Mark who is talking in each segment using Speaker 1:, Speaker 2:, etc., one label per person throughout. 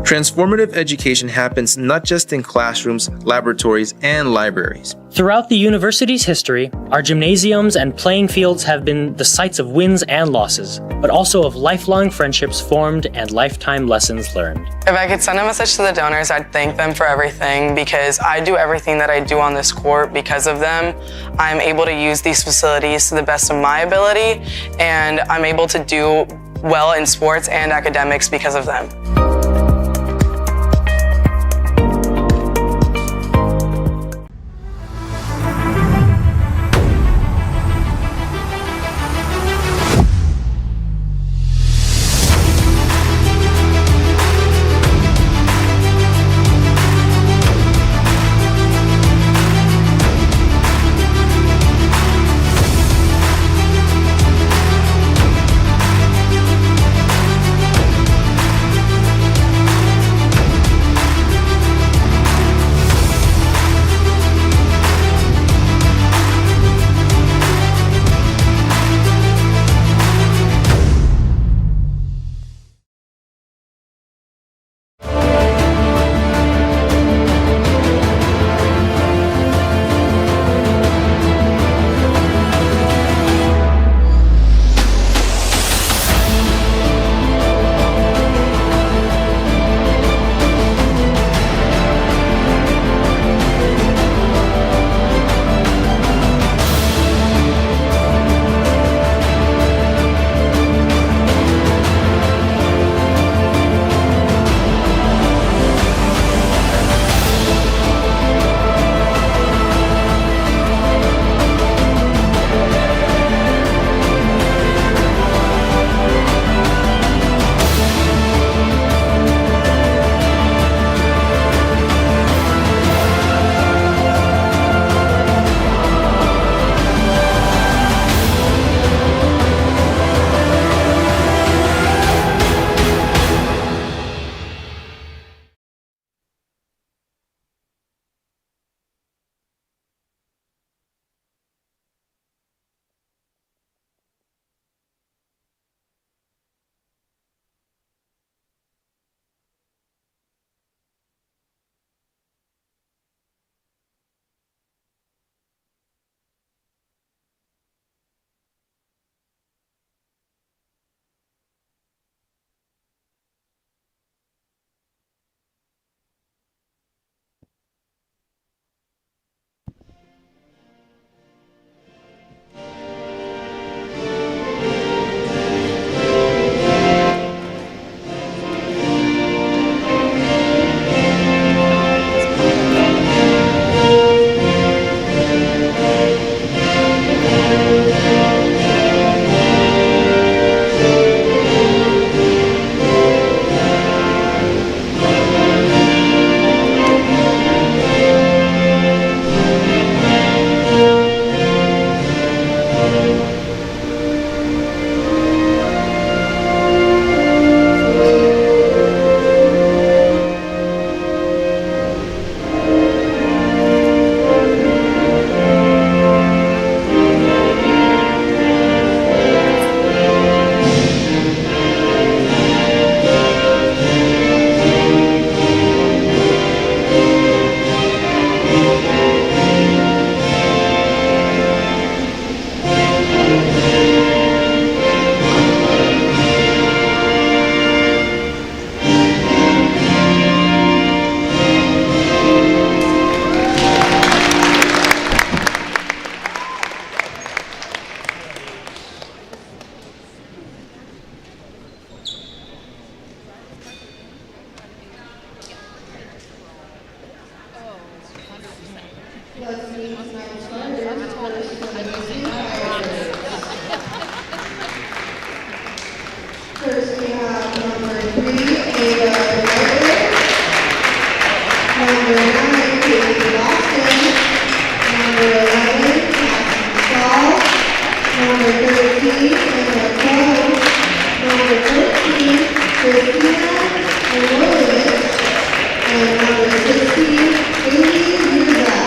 Speaker 1: Transformative education happens not just in classrooms, laboratories, and libraries.
Speaker 2: Throughout the university's history, our gymnasiums and playing fields have been the sites of wins and losses, but also of lifelong friendships formed and lifetime lessons learned.
Speaker 3: If I could send a message to the donors, I'd thank them for everything, because I do everything that I do on this court because of them. I'm able to use these facilities to the best of my ability, and I'm able to do well in sports and academics because of them.
Speaker 4: First we have number 3, Ada White. Number 9, Katie Boston. Number 11, Cassie Saul. Number 13, Emma Cole. Number 14, Christina Williams. And number 16, Amy Yuza.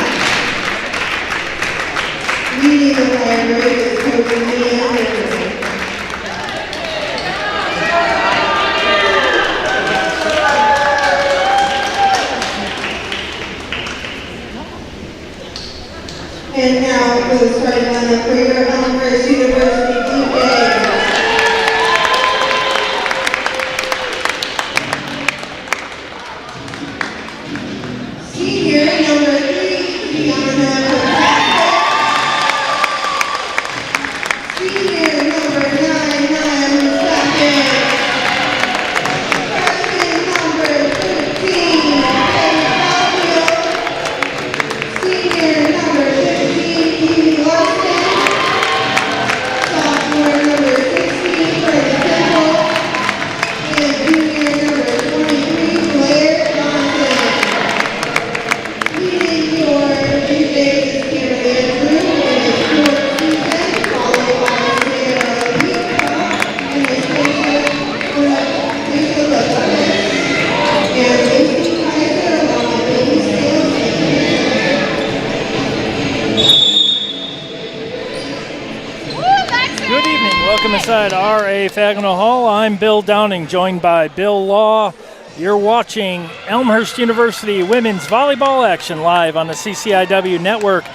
Speaker 5: courtside R.A. Fagnall Hall. I'm Bill Downing, joined by Bill Law. You're watching Elmhurst University women's volleyball action live on the CCIW network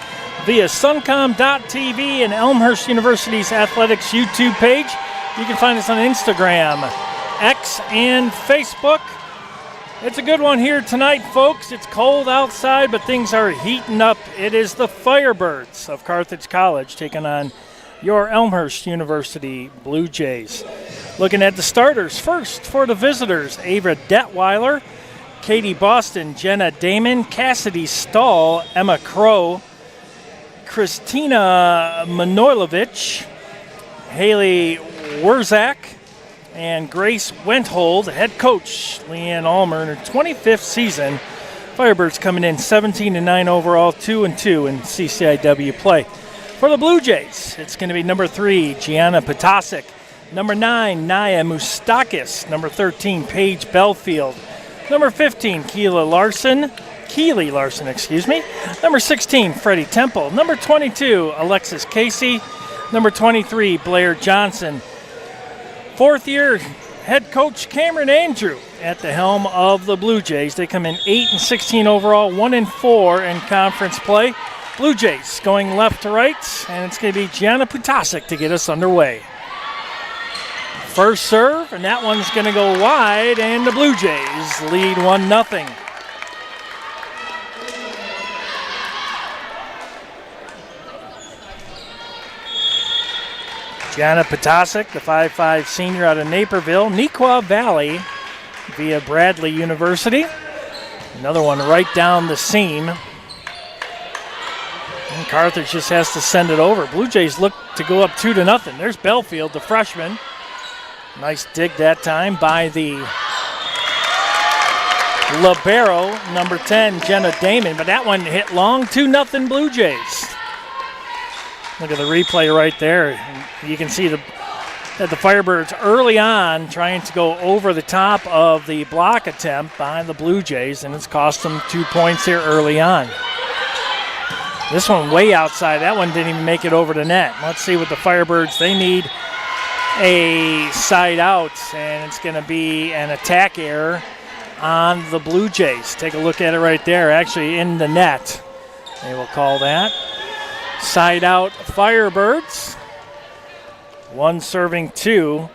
Speaker 5: via suncom.tv and Elmhurst University's athletics YouTube page. You can find us on Instagram, X, and Facebook. It's a good one here tonight, folks. It's cold outside, but things are heating up. It is the Firebirds of Carthage College taking on your Elmhurst University Blue Jays. Looking at the starters, first for the visitors, Ava Detweiler, Katie Boston, Jenna Damon, Cassidy Stahl, Emma Crow, Christina Manojlovic, Haley Wurzak, and Grace Wenthold. Head coach Leanne Almer in her 25th season. Firebirds coming in 17-9 overall, 2-2 in CCIW play. For the Blue Jays, it's going to be number 3, Gianna Potasic, number 9, Naya Mustakis, number 13, Paige Belfield, number 15, Keely Larson, number 16, Freddie Temple, number 22, Alexis Casey, number 23, Blair Johnson. Fourth year head coach Cameron Andrew at the helm of the Blue Jays. They come in 8-16 overall, 1-4 in conference play. Blue Jays going left to right, and it's going to be Gianna Potasic to get us underway. First serve, and that one's going to go wide, and the Blue Jays lead 1-0. Gianna Potasic, the 5'5 senior out of Naperville, Nequa Valley via Bradley University. Another one right down the seam. And Carthage just has to send it over. Blue Jays look to go up 2-0. There's Belfield, the freshman. Nice dig that time by the libero, number 10, Jenna Damon. But that one hit long, 2-0 Blue Jays. Look at the replay right there. You can see that the Firebirds early on trying to go over the top of the block attempt by the Blue Jays, and it's cost them 2 points here early on. This one way outside. That one didn't even make it over the net. Let's see what the Firebirds, they need a side out, and it's going to be an attack error on the Blue Jays. Take a look at it right there, actually in the net. They will call that. Side out Firebirds. One serving 2.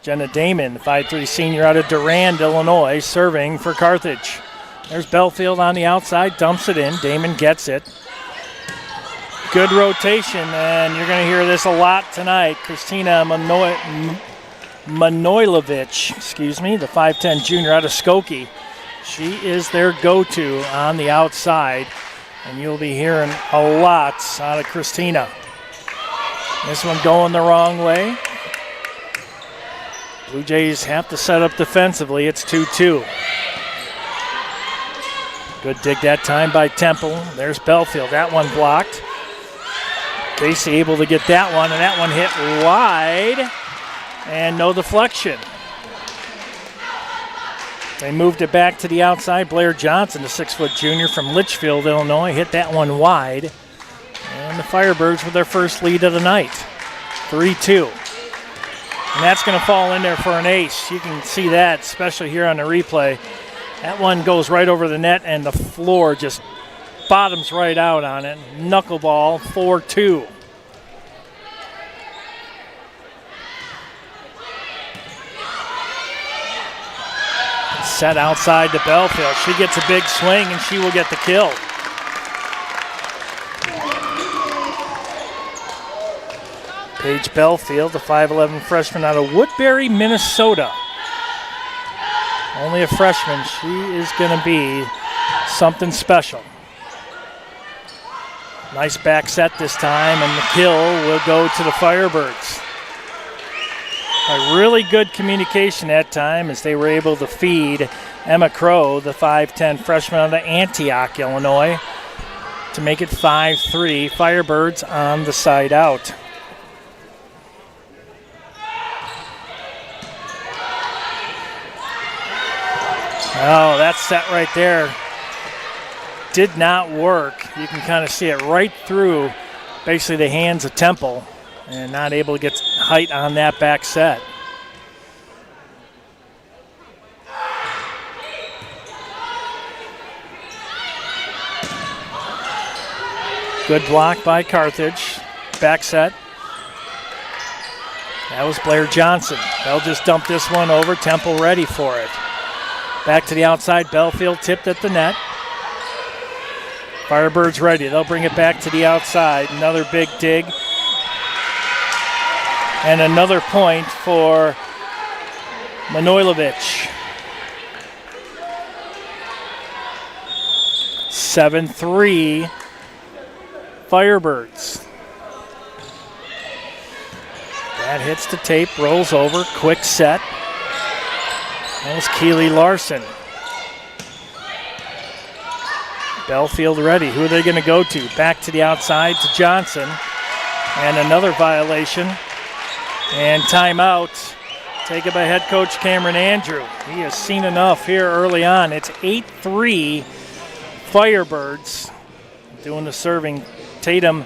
Speaker 5: Jenna Damon, the 5'3 senior out of Durand, Illinois, serving for Carthage. There's Belfield on the outside, dumps it in. Damon gets it. Good rotation, and you're going to hear this a lot tonight. Christina Manojlovic, the 5'10 junior out of Skokie. She is their go-to on the outside, and you'll be hearing a lot out of Christina. This one going the wrong way. Blue Jays have to set up defensively. It's 2-2. Good dig that time by Temple. There's Belfield. That one blocked. Casey able to get that one, and that one hit wide, and no deflection. They moved it back to the outside. Blair Johnson, the 6-foot junior from Litchfield, Illinois, hit that one wide. And the Firebirds with their first lead of the night, 3-2. And that's going to fall in there for an ace. You can see that, especially here on the replay. That one goes right over the net, and the floor just bottoms right out on it. Knuckleball, 4-2. Set outside to Belfield. She gets a big swing, and she will get the kill. Paige Belfield, the 5'11 freshman out of Woodbury, Minnesota. Only a freshman. She is going to be something special. Nice back set this time, and the kill will go to the Firebirds. A really good communication that time as they were able to feed Emma Crow, the 5'10 freshman out of Antioch, Illinois, to make it 5-3. Firebirds on the side out. Oh, that set right there did not work. You can kind of see it right through basically the hands of Temple. and not able to get height on that back set. Good block by Carthage. Back set. That was Blair Johnson. They'll just dump this one over. Temple ready for it. Back to the outside. Belfield tipped at the net. Firebirds ready. They'll bring it back to the outside. Another big dig. And another point for Manojlovic. 7-3 Firebirds. That hits the tape, rolls over, quick set. That was Keely Larson. Belfield ready. Who are they going to go to? Back to the outside to Johnson. And another violation. And timeout taken by head coach Cameron Andrew. He has seen enough here early on. It's 8-3 Firebirds. Doing the serving, Tatum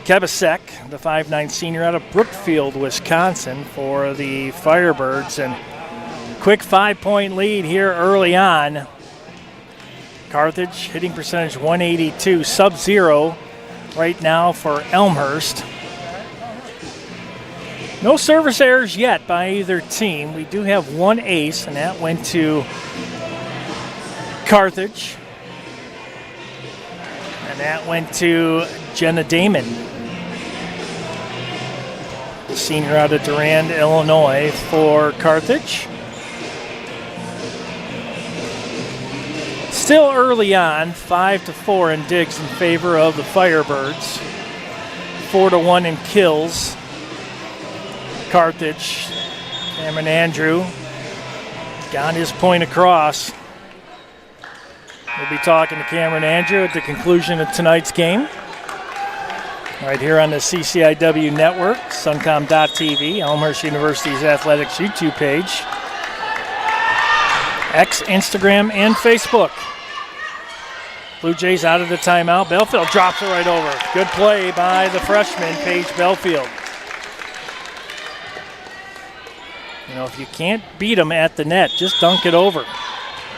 Speaker 5: Kebasek, the 5'9" senior out of Brookfield, Wisconsin, for the Firebirds. And quick 5-point lead here early on. Carthage hitting percentage 182, sub-zero right now for Elmhurst. No service errors yet by either team. We do have one ace, and that went to Carthage. And that went to Jenna Damon, the senior out of Durand, Illinois, for Carthage. Still early on, 5-4 in digs in favor of the Firebirds. 4-1 in kills. Carthage, Cameron Andrew got his point across. We'll be talking to Cameron Andrew at the conclusion of tonight's game. Right here on the CCIW network, suncom.tv, Elmhurst University's athletics YouTube page, X, Instagram, and Facebook. Blue Jays out of the timeout. Belfield drops it right over. Good play by the freshman, Paige Belfield. You know, if you can't beat them at the net, just dunk it over.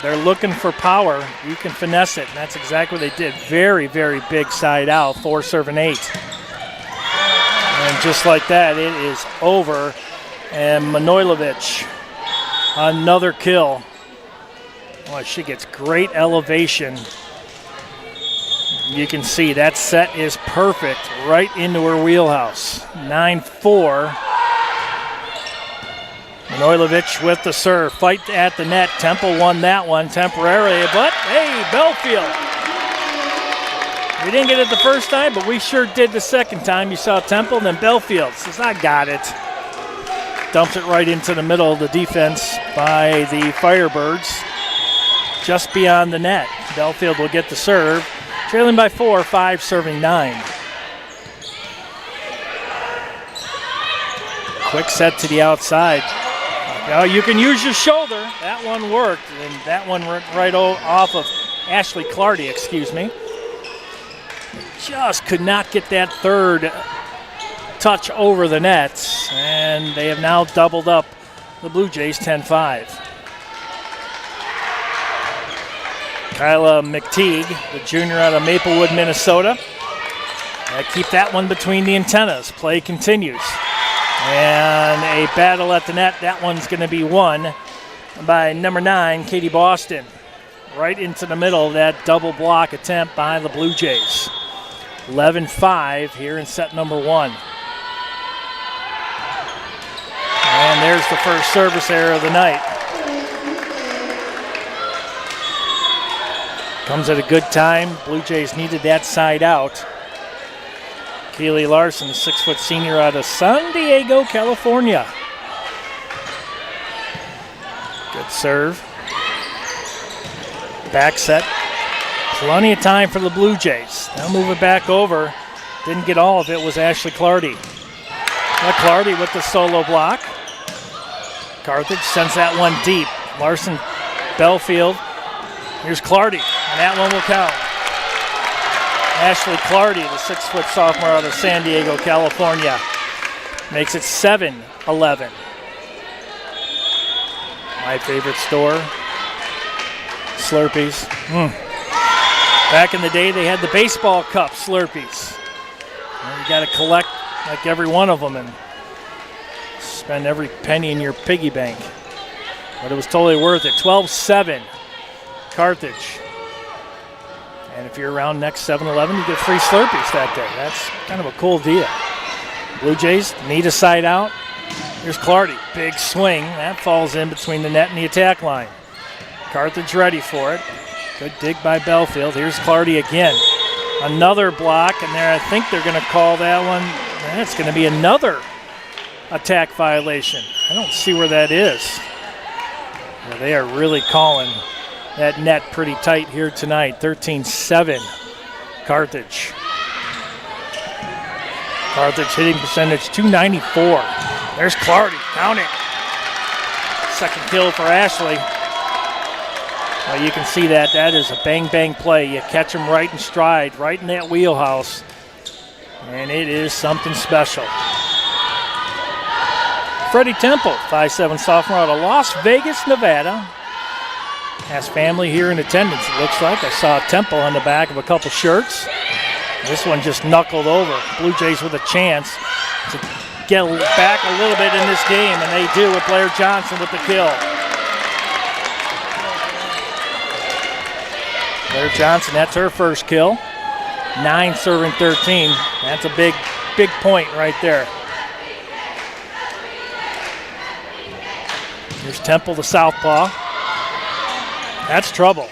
Speaker 5: They're looking for power. You can finesse it, and that's exactly what they did. Very, very big side out, 4-serving 8. And just like that, it is over. And Manojlovic, another kill. Boy, she gets great elevation. You can see that set is perfect right into her wheelhouse. 9-4. Manojlovic with the serve. Fight at the net. Temple won that one temporarily, but hey, Belfield. We didn't get it the first time, but we sure did the second time. You saw Temple, and then Belfield says, I got it. Dumps it right into the middle of the defense by the Firebirds. Just beyond the net. Belfield will get the serve. Trailing by 4, 5-serving 9. Quick set to the outside. Now you can use your shoulder. That one worked, and that one went right off of Ashley Clardy, excuse me. Just could not get that third touch over the net, and they have now doubled up the Blue Jays 10-5. Kyla McTeague, the junior out of Maplewood, Minnesota. Keep that one between the antennas. Play continues. And a battle at the net. That one's going to be won by number 9, Katie Boston. Right into the middle of that double block attempt by the Blue Jays. 11-5 here in set number 1. And there's the first service error of the night. Comes at a good time. Blue Jays needed that side out. Keely Larson, the 6-foot senior out of San Diego, California. Good serve. Back set. Plenty of time for the Blue Jays. They'll move it back over. Didn't get all of it, was Ashley Clardy. Clardy with the solo block. Carthage sends that one deep. Larson, Belfield. Here's Clardy, and that one will count. Ashley Clardy, the 6-foot sophomore out of San Diego, California, makes it 7-11. My favorite store, Slurpees. Back in the day, they had the baseball cup Slurpees. Well, you got to collect like every one of them and spend every penny in your piggy bank. But it was totally worth it. 12-7, Carthage. And if you're around next 7-Eleven, you get free Slurpees that day. That's kind of a cool deal. Blue Jays need a side out. Here's Clardy, big swing. That falls in between the net and the attack line. Carthage ready for it. Good dig by Belfield. Here's Clardy again. Another block, and there I think they're going to call that one. That's going to be another attack violation. I don't see where that is. Well, they are really calling that net pretty tight here tonight. 13-7, Carthage. Carthage hitting percentage .294. There's Clardy, count it. Second kill for Ashley. Well, you can see that. That is a bang-bang play. You catch him right in stride, right in that wheelhouse. And it is something special. Freddie Temple, 5'7" sophomore out of Las Vegas, Nevada. Has family here in attendance, it looks like. I saw Temple on the back of a couple shirts. This one just knuckled over. Blue Jays with a chance to get back a little bit in this game, and they do with Blair Johnson with the kill. Blair Johnson, that's her first kill. 9 serving 13. That's a big point right there. Here's Temple, the southpaw. That's trouble.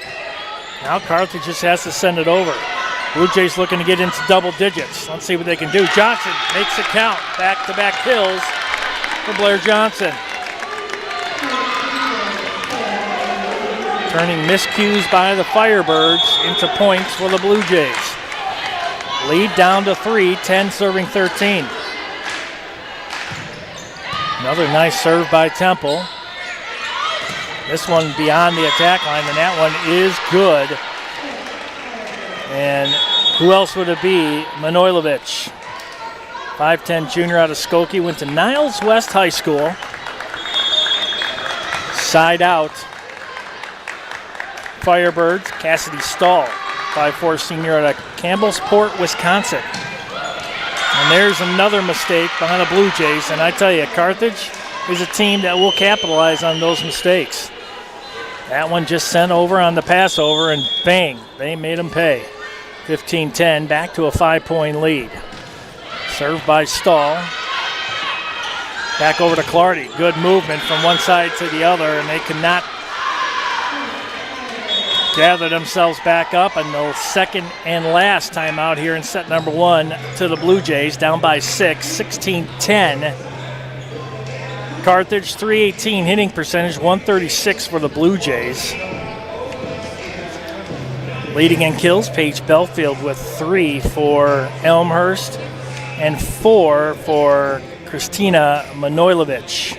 Speaker 5: Now Carthage just has to send it over. Blue Jays looking to get into double digits. Let's see what they can do. Johnson makes it count. Back-to-back kills for Blair Johnson. Turning miscues by the Firebirds into points for the Blue Jays. Lead down to 3, 10 serving 13. Another nice serve by Temple. This one beyond the attack line, and that one is good. And who else would it be? Manojlovic. 5'10" junior out of Skokie, went to Niles West High School. Side out. Firebirds, Cassidy Stahl, 5'4" senior out of Campbellsport, Wisconsin. And there's another mistake behind the Blue Jays, and I tell you, Carthage is a team that will capitalize on those mistakes. That one just sent over on the pass over, and bang, they made them pay. 15-10, back to a 5-point lead. Served by Stahl. Back over to Clardy. Good movement from one side to the other, and they cannot gather themselves back up. And the second and last timeout here in set number 1 to the Blue Jays, down by 6, 16-10. Carthage, 318 hitting percentage, 136 for the Blue Jays. Leading in kills, Paige Belfield with 3 for Elmhurst and 4 for Christina Manojlovic.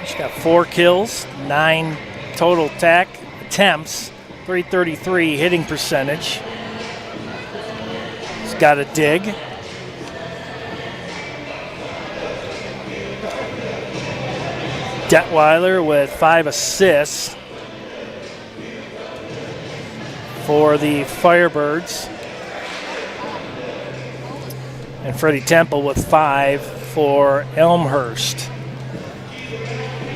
Speaker 5: She's got 4 kills, 9 total attack attempts, 333 hitting percentage. She's got a dig. Detweiler with 5 assists for the Firebirds. And Freddie Temple with 5 for Elmhurst.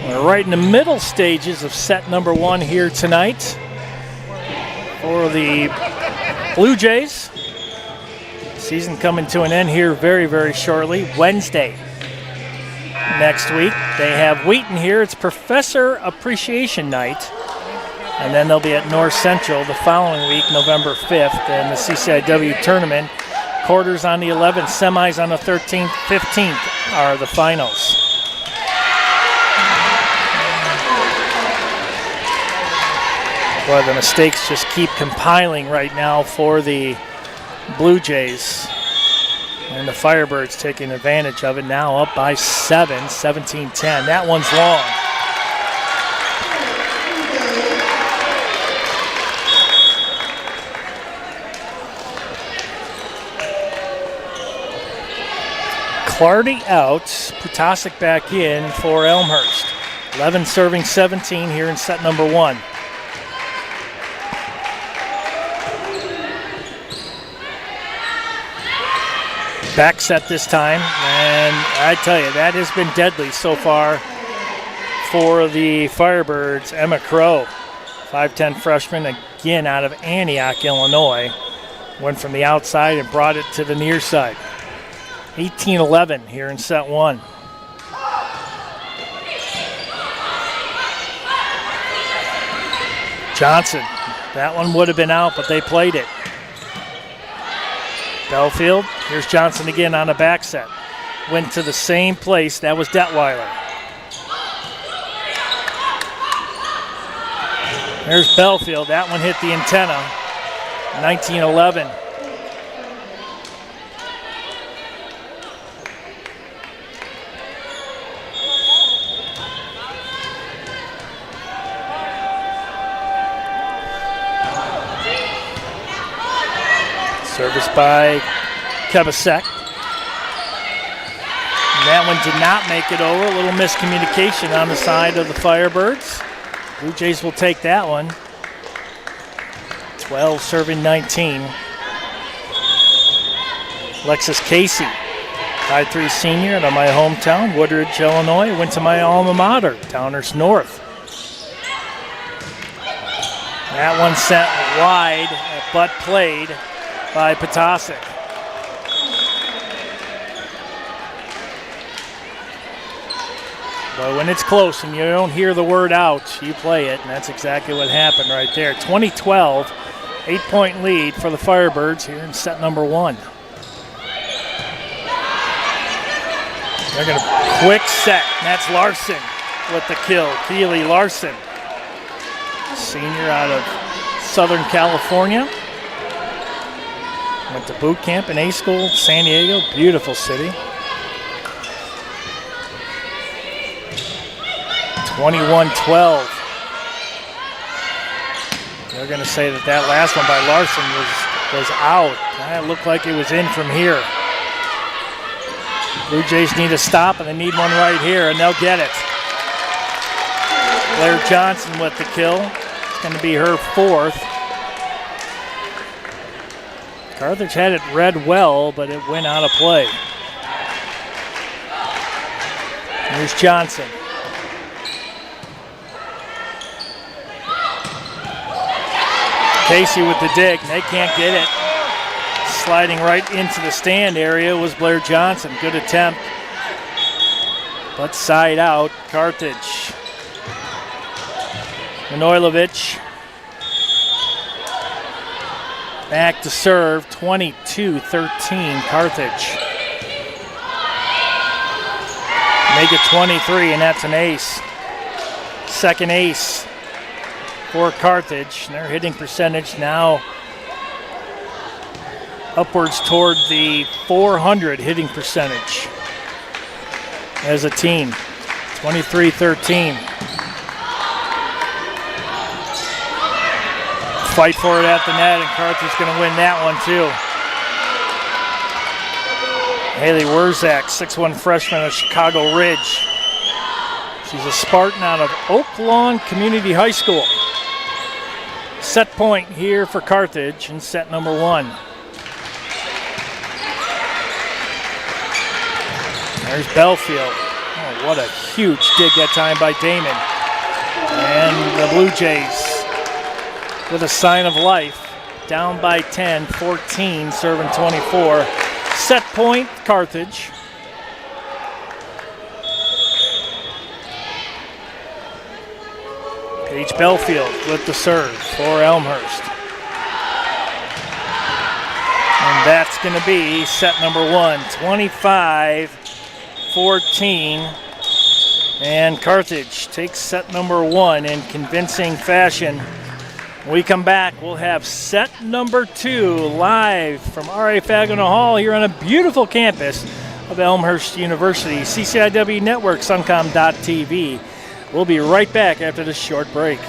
Speaker 5: We're right in the middle stages of set number 1 here tonight for the Blue Jays. Season coming to an end here very, very shortly. Wednesday next week, they have Wheaton here. It's Professor Appreciation Night. And then they'll be at North Central the following week, November 5th, in the CCIW tournament. Quarters on the 11th, semis on the 13th, 15th are the finals. Boy, the mistakes just keep compiling right now for the Blue Jays. And the Firebirds taking advantage of it, now up by 7, 17-10. That one's long. Clardy out, Protasic back in for Elmhurst. 11 serving 17 here in set number 1. Back set this time, and I tell you, that has been deadly so far for the Firebirds. Emma Crow, 5'10" freshman, again out of Antioch, Illinois. Went from the outside and brought it to the near side. 18-11 here in set 1. Johnson, that one would have been out, but they played it. Belfield, here's Johnson again on a back set. Went to the same place, that was Detweiler. There's Belfield, that one hit the antenna. 19-11. Service by Kebasek. That one did not make it over. A little miscommunication on the side of the Firebirds. Blue Jays will take that one. 12 serving 19. Alexis Casey, 5'3" senior out of my hometown, Woodridge, Illinois. Went to my alma mater, Downers North. That one sent wide, but played by Potasic. But when it's close and you don't hear the word out, you play it, and that's exactly what happened right there. 20-12, 8-point lead for the Firebirds here in set number 1. They're going to quick set, and that's Larson with the kill. Keely Larson, senior out of Southern California. Went to boot camp in A School, San Diego, beautiful city. 21-12. They're going to say that that last one by Larson was out. It looked like it was in from here. Blue Jays need a stop, and they need one right here, and they'll get it. Blair Johnson with the kill. It's going to be her 4th. Carthage had it read well, but it went out of play. Here's Johnson. Casey with the dig. They can't get it. Sliding right into the stand area was Blair Johnson. Good attempt, but side out, Carthage. Manojlovic back to serve, 22-13 Carthage. Make it 23, and that's an ace. Second ace for Carthage. Their hitting percentage now upwards toward the 400 hitting percentage as a team. 23-13. Fight for it at the net, and Carthage going to win that one too. Haley Wurzak, 6'1" freshman of Chicago Ridge. She's a Spartan out of Oak Lawn Community High School. Set point here for Carthage in set number 1. There's Belfield. Oh, what a huge dig that time by Damon. And the Blue Jays with a sign of life. Down by 10, 14, serving 24. Set point, Carthage. Paige Belfield with the serve for Elmhurst. And that's going to be set number 1, 25-14. And Carthage takes set number 1 in convincing fashion. When we come back, we'll have set number 2 live from R.A. Fagano Hall here on a beautiful campus of Elmhurst University. CCIW Network, Suncom.tv. We'll be right back after this short break.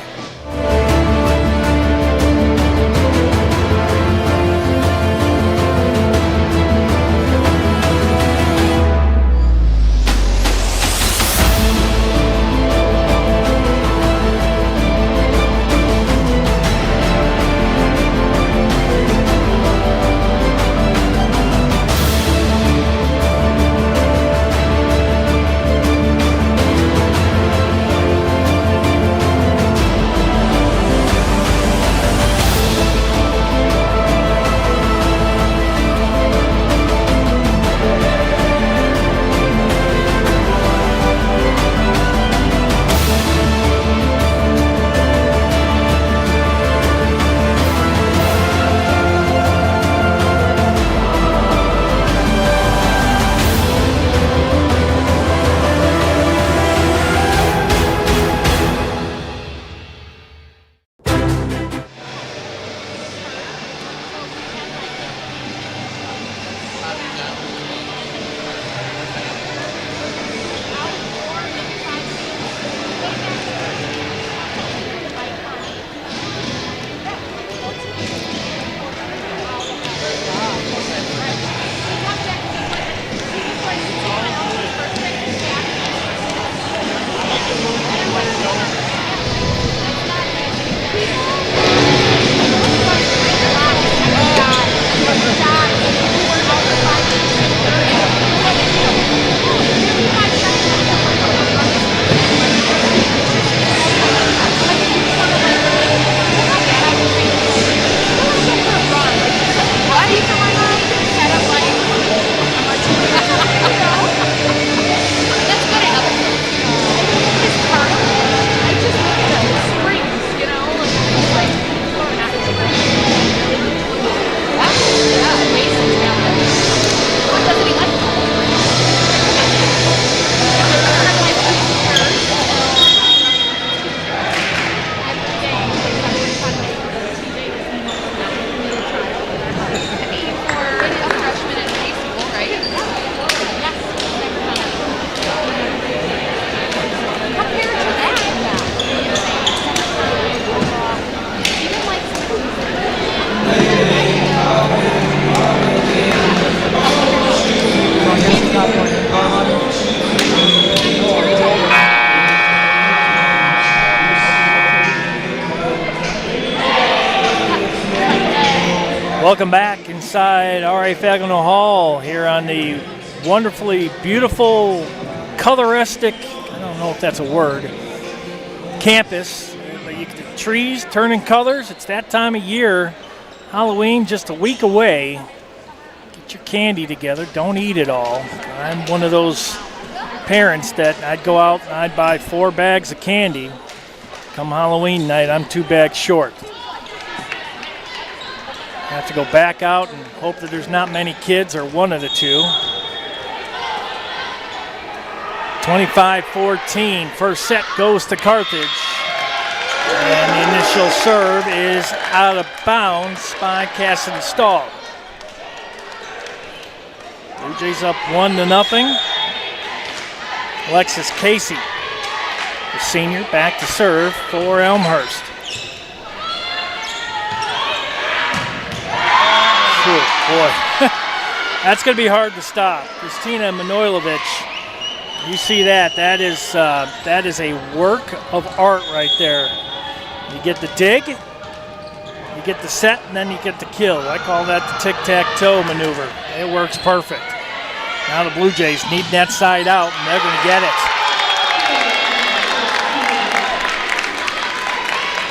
Speaker 5: Welcome back inside R.A. Fagano Hall here on the wonderfully beautiful, coloristic, I don't know if that's a word, campus. But the trees turning colors. It's that time of year. Halloween just a week away. Get your candy together. Don't eat it all. I'm one of those parents that I'd go out and I'd buy 4 bags of candy. Come Halloween night, I'm 2 bags short. I have to go back out and hope that there's not many kids or one of the two. 25-14, first set goes to Carthage. And the initial serve is out of bounds by Cassidy Stahl. Blue Jays up 1-0. Alexis Casey, the senior, back to serve for Elmhurst. Boy, that's going to be hard to stop. Kristina Manojlovic, you see that. That is a work of art right there. You get the dig, you get the set, and then you get the kill. I call that the tic-tac-toe maneuver. It works perfect. Now the Blue Jays need that side out, and they're going to get it.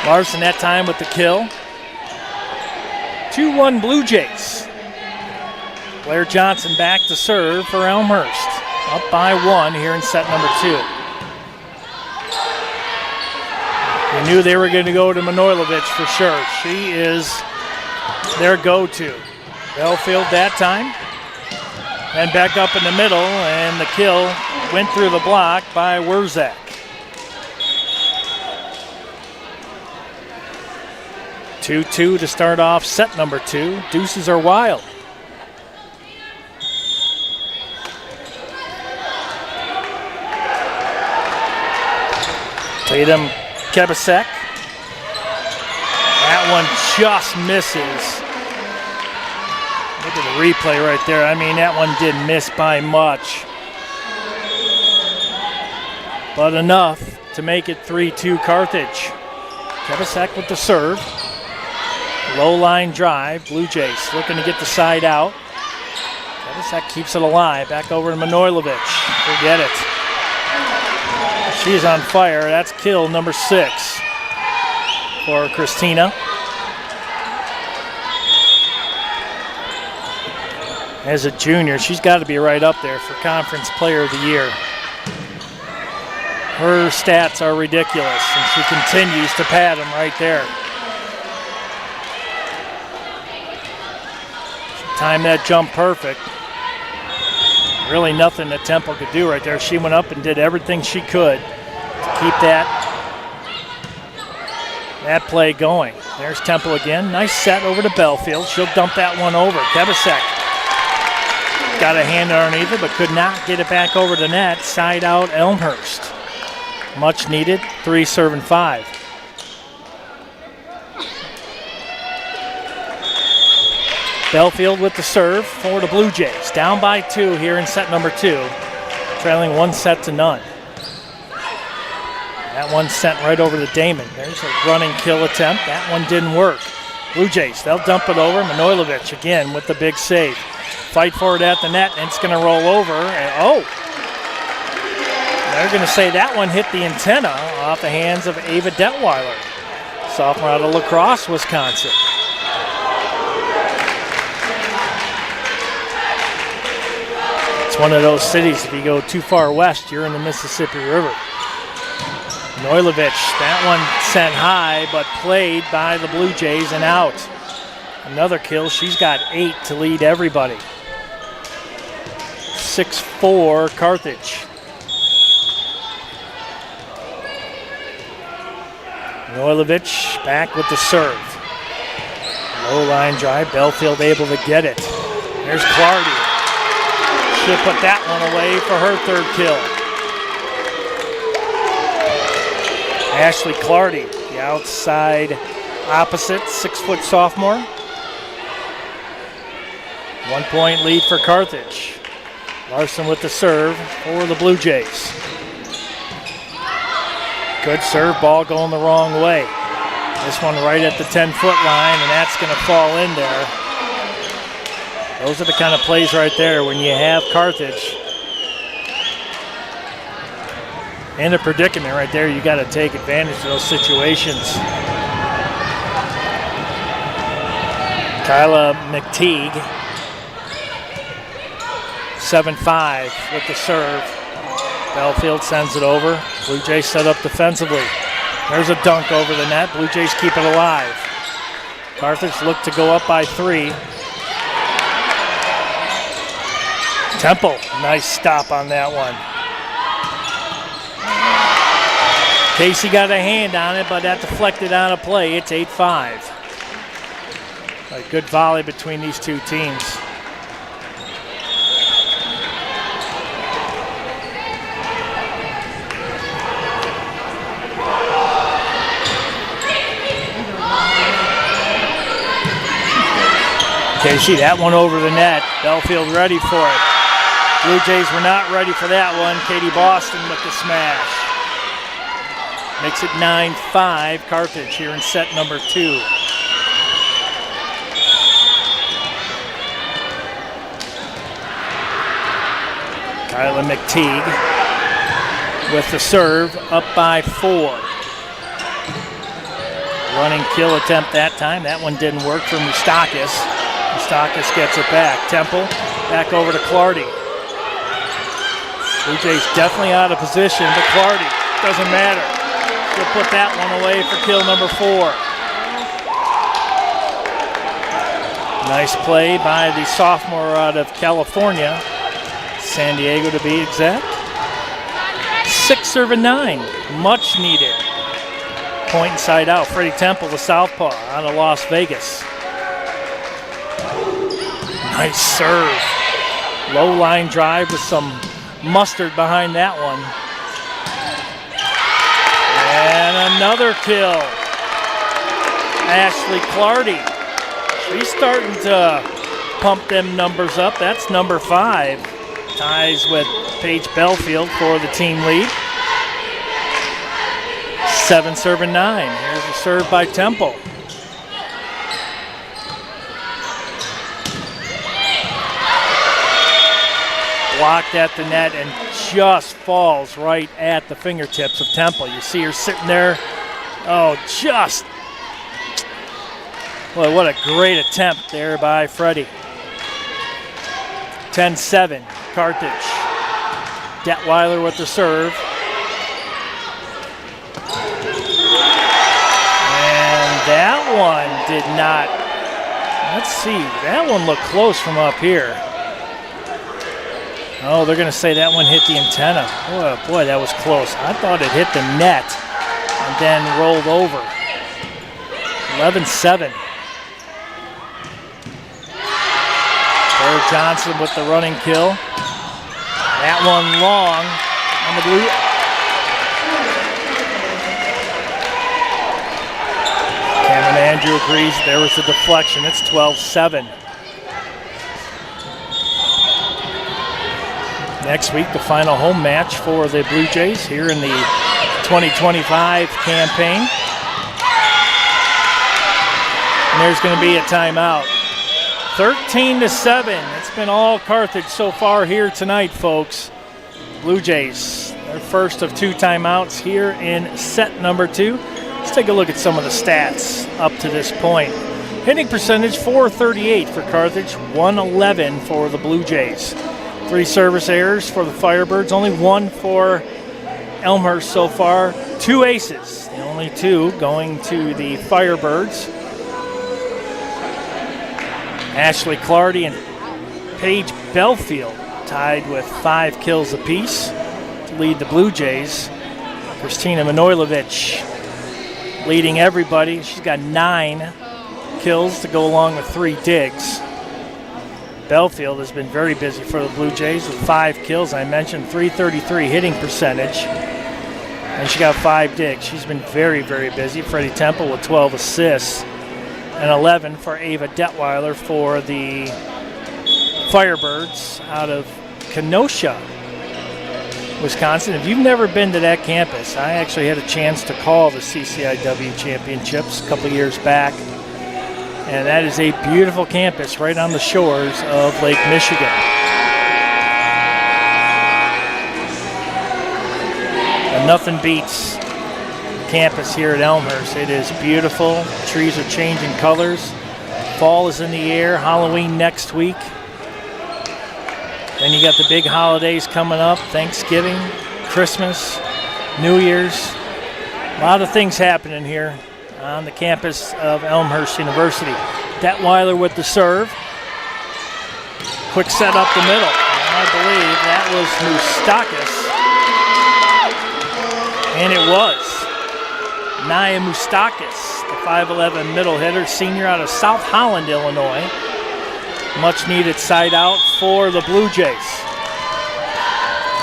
Speaker 5: Larson that time with the kill. 2-1 Blue Jays. Blair Johnson back to serve for Elmhurst. Up by 1 here in set number 2. We knew they were going to go to Manojlovic for sure. She is their go-to. Belfield that time. And back up in the middle, and the kill went through the block by Wurzak. Two to start off set number 2. Deuces are wild. Tatum Kebasek. That one just misses. Look at the replay right there. I mean, that one didn't miss by much. But enough to make it 3-2 Carthage. Kebasek with the serve. Low line drive. Blue Jays looking to get the side out. Kebasek keeps it alive. Back over to Manojlovic. Forget it. She's on fire. That's kill number 6 for Kristina. As a junior, she's got to be right up there for Conference Player of the Year. Her stats are ridiculous, and she continues to pad them right there. She timed that jump perfect. Really nothing that Temple could do right there. She went up and did everything she could to keep that play going. There's Temple again. Nice set over to Belfield. She'll dump that one over. Kebasek got a hand underneath it, but could not get it back over the net. Side out Elmhurst. Much needed. 3 serving 5. Belfield with the serve for the Blue Jays. Down by 2 here in set number 2. Trailing 1-0. That one sent right over to Damon. There's a running kill attempt. That one didn't work. Blue Jays, they'll dump it over. Manojlovic again with the big save. Fight for it at the net, and it's going to roll over. And, they're going to say that one hit the antenna off the hands of Ava Detweiler, sophomore out of La Crosse, Wisconsin. It's one of those cities, if you go too far west, you're in the Mississippi River. Manojlovic, that one sent high, but played by the Blue Jays and out. Another kill. She's got 8 to lead everybody. 6-4 Carthage. Manojlovic back with the serve. Low line drive. Belfield able to get it. There's Clardy. She'll put that one away for her 3rd kill. Ashley Clardy, the outside opposite, 6-foot sophomore. 1-point lead for Carthage. Larson with the serve for the Blue Jays. Good serve, ball going the wrong way. This one right at the 10-foot line, and that's going to fall in there. Those are the kind of plays right there when you have Carthage in a predicament right there. You got to take advantage of those situations. Kyla McTeague, 7-5 with the serve. Belfield sends it over. Blue Jays set up defensively. There's a dunk over the net. Blue Jays keep it alive. Carthage look to go up by 3. Temple, nice stop on that one. Casey got a hand on it, but that deflected on a play. It's 8-5. A good volley between these two teams. Casey, that one over the net. Belfield ready for it. Blue Jays were not ready for that one. Katie Boston with the smash. Makes it 9-5 Carthage here in set number 2. Kyla McTeague with the serve, up by 4. Running kill attempt that time. That one didn't work for Moustakis. Moustakis gets it back. Temple back over to Clardy. Blue Jays definitely out of position, but Clardy, doesn't matter. She'll put that one away for kill number 4. Nice play by the sophomore out of California. San Diego to be exact. 6-9, much needed. Point inside out. Freddie Temple, the southpaw, out of Las Vegas. Nice serve. Low line drive with some mustard behind that one. And another kill. Ashley Clardy. She's starting to pump them numbers up. That's number 5. Ties with Paige Belfield for the team lead. 7-9. Here's a serve by Temple. Blocked at the net and just falls right at the fingertips of Temple. You see her sitting there. Oh, just. Boy, what a great attempt there by Freddie. 10-7. Carthage. Detweiler with the serve. And that one did not. Let's see. That one looked close from up here. Oh, they're going to say that one hit the antenna. Oh, boy, that was close. I thought it hit the net and then rolled over. 11-7. Claire Johnson with the running kill. That one long on the blue. Cameron Andrew agrees. There was a deflection. It's 12-7. Next week, the final home match for the Blue Jays here in the 2025 campaign. And there's going to be a timeout. 13-7. It's been all Carthage so far here tonight, folks. Blue Jays, their first of 2 timeouts here in set number 2. Let's take a look at some of the stats up to this point. Hitting percentage, .438 for Carthage, .111 for the Blue Jays. 3 service errors for the Firebirds, only 1 for Elmhurst so far. 2 aces, the only 2 going to the Firebirds. Ashley Clardy and Paige Belfield tied with 5 kills apiece to lead the Blue Jays. Christina Manojlovic leading everybody. She's got 9 kills to go along with 3 digs. Belfield has been very busy for the Blue Jays with 5 kills. I mentioned .333 hitting percentage. And she got 5 digs. She's been very, very busy. Freddie Temple with 12 assists. And 11 for Ava Detweiler for the Firebirds out of Kenosha, Wisconsin. If you've never been to that campus, I actually had a chance to call the CCIW championships a couple years back. And that is a beautiful campus right on the shores of Lake Michigan. And nothing beats campus here at Elmhurst. It is beautiful. Trees are changing colors. Fall is in the air. Halloween next week. Then you got the big holidays coming up. Thanksgiving, Christmas, New Year's. A lot of things happening here on the campus of Elmhurst University. Detweiler with the serve. Quick set up the middle. I believe that was Moustakis. And it was Naya Moustakis, the 5'11 middle hitter, senior out of South Holland, Illinois. Much needed side out for the Blue Jays.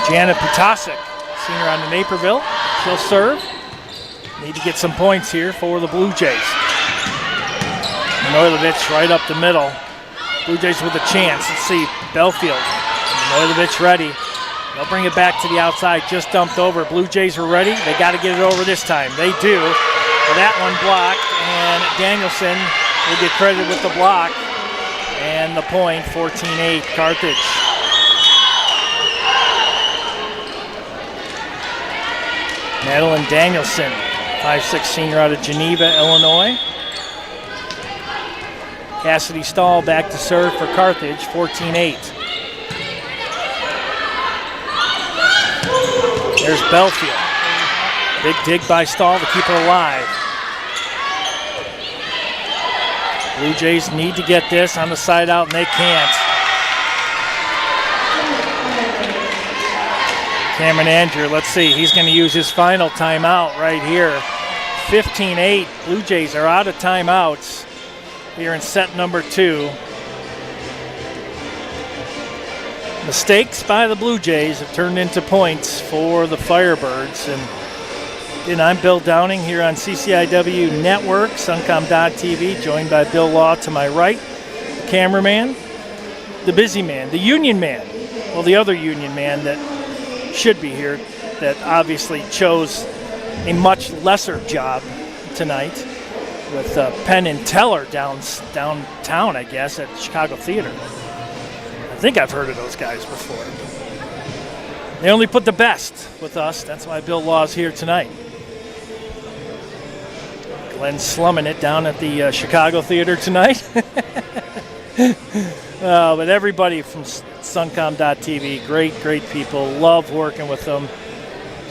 Speaker 5: Jana Putasic, senior out of Naperville. She'll serve. Need to get some points here for the Blue Jays. Manojlovic right up the middle. Blue Jays with a chance. Let's see, Belfield. Manojlovic ready. They'll bring it back to the outside, just dumped over. Blue Jays are ready. They got to get it over this time. They do. Well, that one blocked, and Danielson will get credited with the block. And the point, 14-8, Carthage. Madeline Danielson, 5'6" senior out of Geneva, Illinois. Cassidy Stahl back to serve for Carthage, 14-8. There's Belfield. Big dig by Stahl to keep her alive. Blue Jays need to get this on the side out, and they can't. Cameron Andrew, let's see. He's going to use his final timeout right here. 15-8. Blue Jays are out of timeouts here in set number 2. Mistakes by the Blue Jays have turned into points for the Firebirds. And I'm Bill Downing here on CCIW Network, Suncom.tv, joined by Bill Law to my right, the cameraman, the busy man, the union man. Well, the other union man that should be here, that obviously chose a much lesser job tonight with Penn and Teller downtown, I guess, at Chicago Theater. I think I've heard of those guys before. They only put the best with us. That's why Bill Law's here tonight. Glenn's slumming it down at the Chicago Theater tonight. But everybody from Suncom.tv, great people. Love working with them.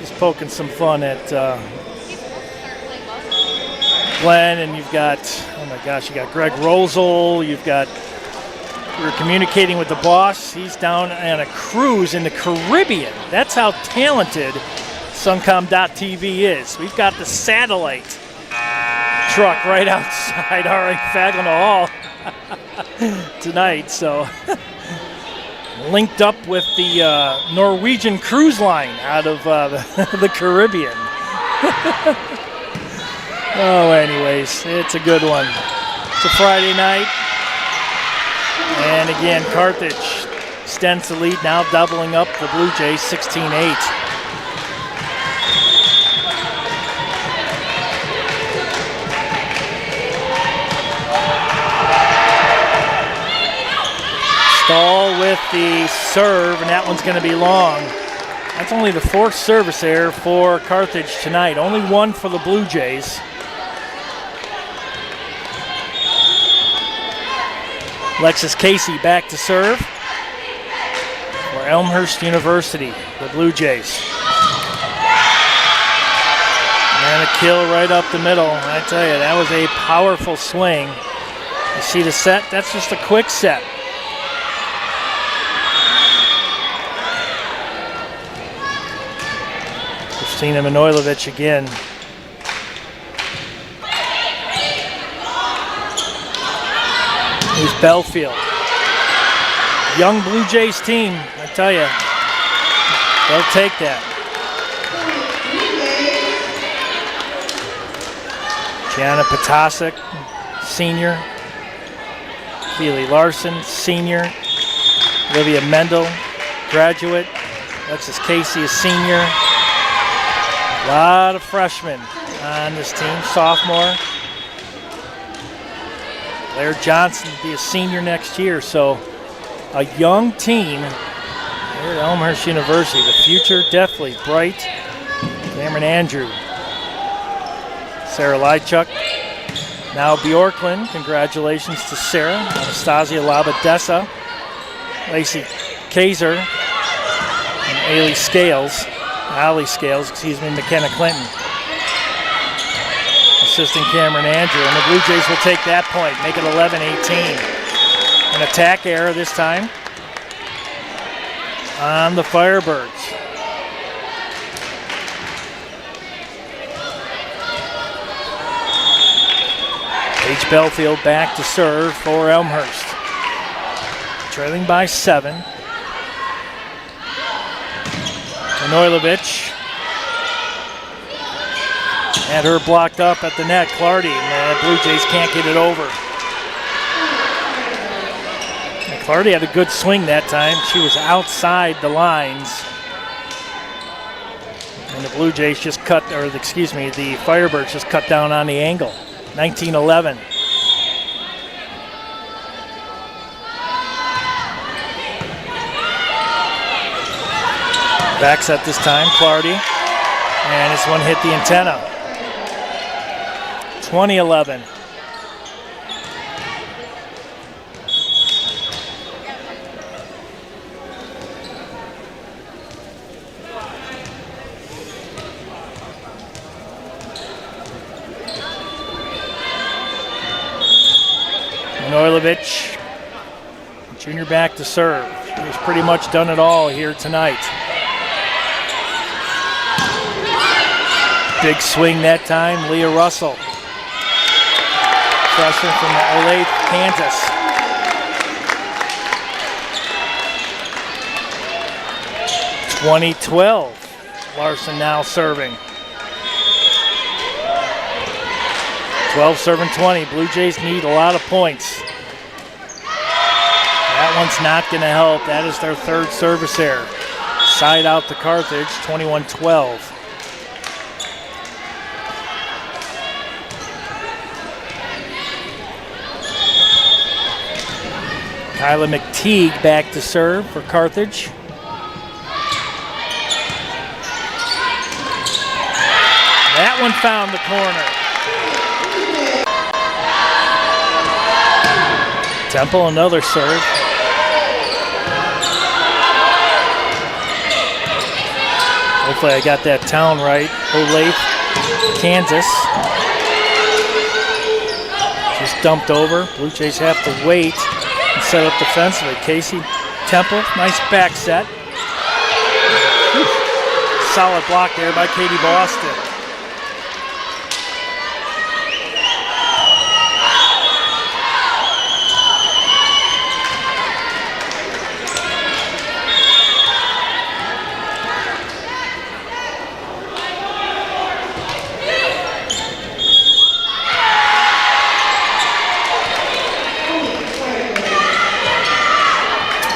Speaker 5: Just poking some fun at Glenn, and you've got, oh my gosh, you got Greg Rosel. We're communicating with the boss. He's down on a cruise in the Caribbean. That's how talented Suncom.tv is. We've got the satellite truck right outside R.A. Faglina Hall tonight. So linked up with the Norwegian cruise line out of the Caribbean. Oh, anyways, it's a good one. It's a Friday night. And again, Carthage extends the lead, now doubling up the Blue Jays, 16-8. Stahl with the serve, and that one's going to be long. That's only the 4th service error for Carthage tonight. Only one for the Blue Jays. Alexis Casey back to serve for Elmhurst University, the Blue Jays. And a kill right up the middle. I tell you, that was a powerful swing. You see the set? That's just a quick set. Christina Manojlovic again. Here's Belfield. Young Blue Jays team, I tell you. They'll take that. Gianna Potasic, senior. Keely Larson, senior. Olivia Mendel, graduate. Alexis Casey, a senior. A lot of freshmen on this team, sophomore. Laird Johnson will be a senior next year, so a young team here at Elmhurst University. The future definitely bright. Cameron Andrew. Sarah Lychuk. Now Bjorklund. Congratulations to Sarah. Anastasia Labadessa. Lacey Kaiser. And Allie Scales, McKenna Clinton. Assisting Cameron Andrew. And the Blue Jays will take that point, make it 11-18. An attack error this time on the Firebirds. H. Belfield back to serve for Elmhurst. Trailing by 7. Manojlovic had her blocked up at the net. Clardy, and the Blue Jays can't get it over. And Clardy had a good swing that time. She was outside the lines. And the Blue Jays just the Firebirds just cut down on the angle. 19-11. Back set this time, Clardy. And this one hit the antenna. 20-11. Manojlovic, junior back to serve. She's pretty much done it all here tonight. Big swing that time, Leah Russell. Freshman from Olathe, Kansas. (2012). Larson now serving. 12 serving 20. Blue Jays need a lot of points. That one's not going to help. That is their third service error. Side out to Carthage, 21-12. Kyla McTeague back to serve for Carthage. That one found the corner. Temple, another serve. Hopefully I got that town right. Olathe, Kansas. Just dumped over. Blue Jays have to wait and set up defensively. Casey Temple, nice back set. Solid block there by Katie Boston.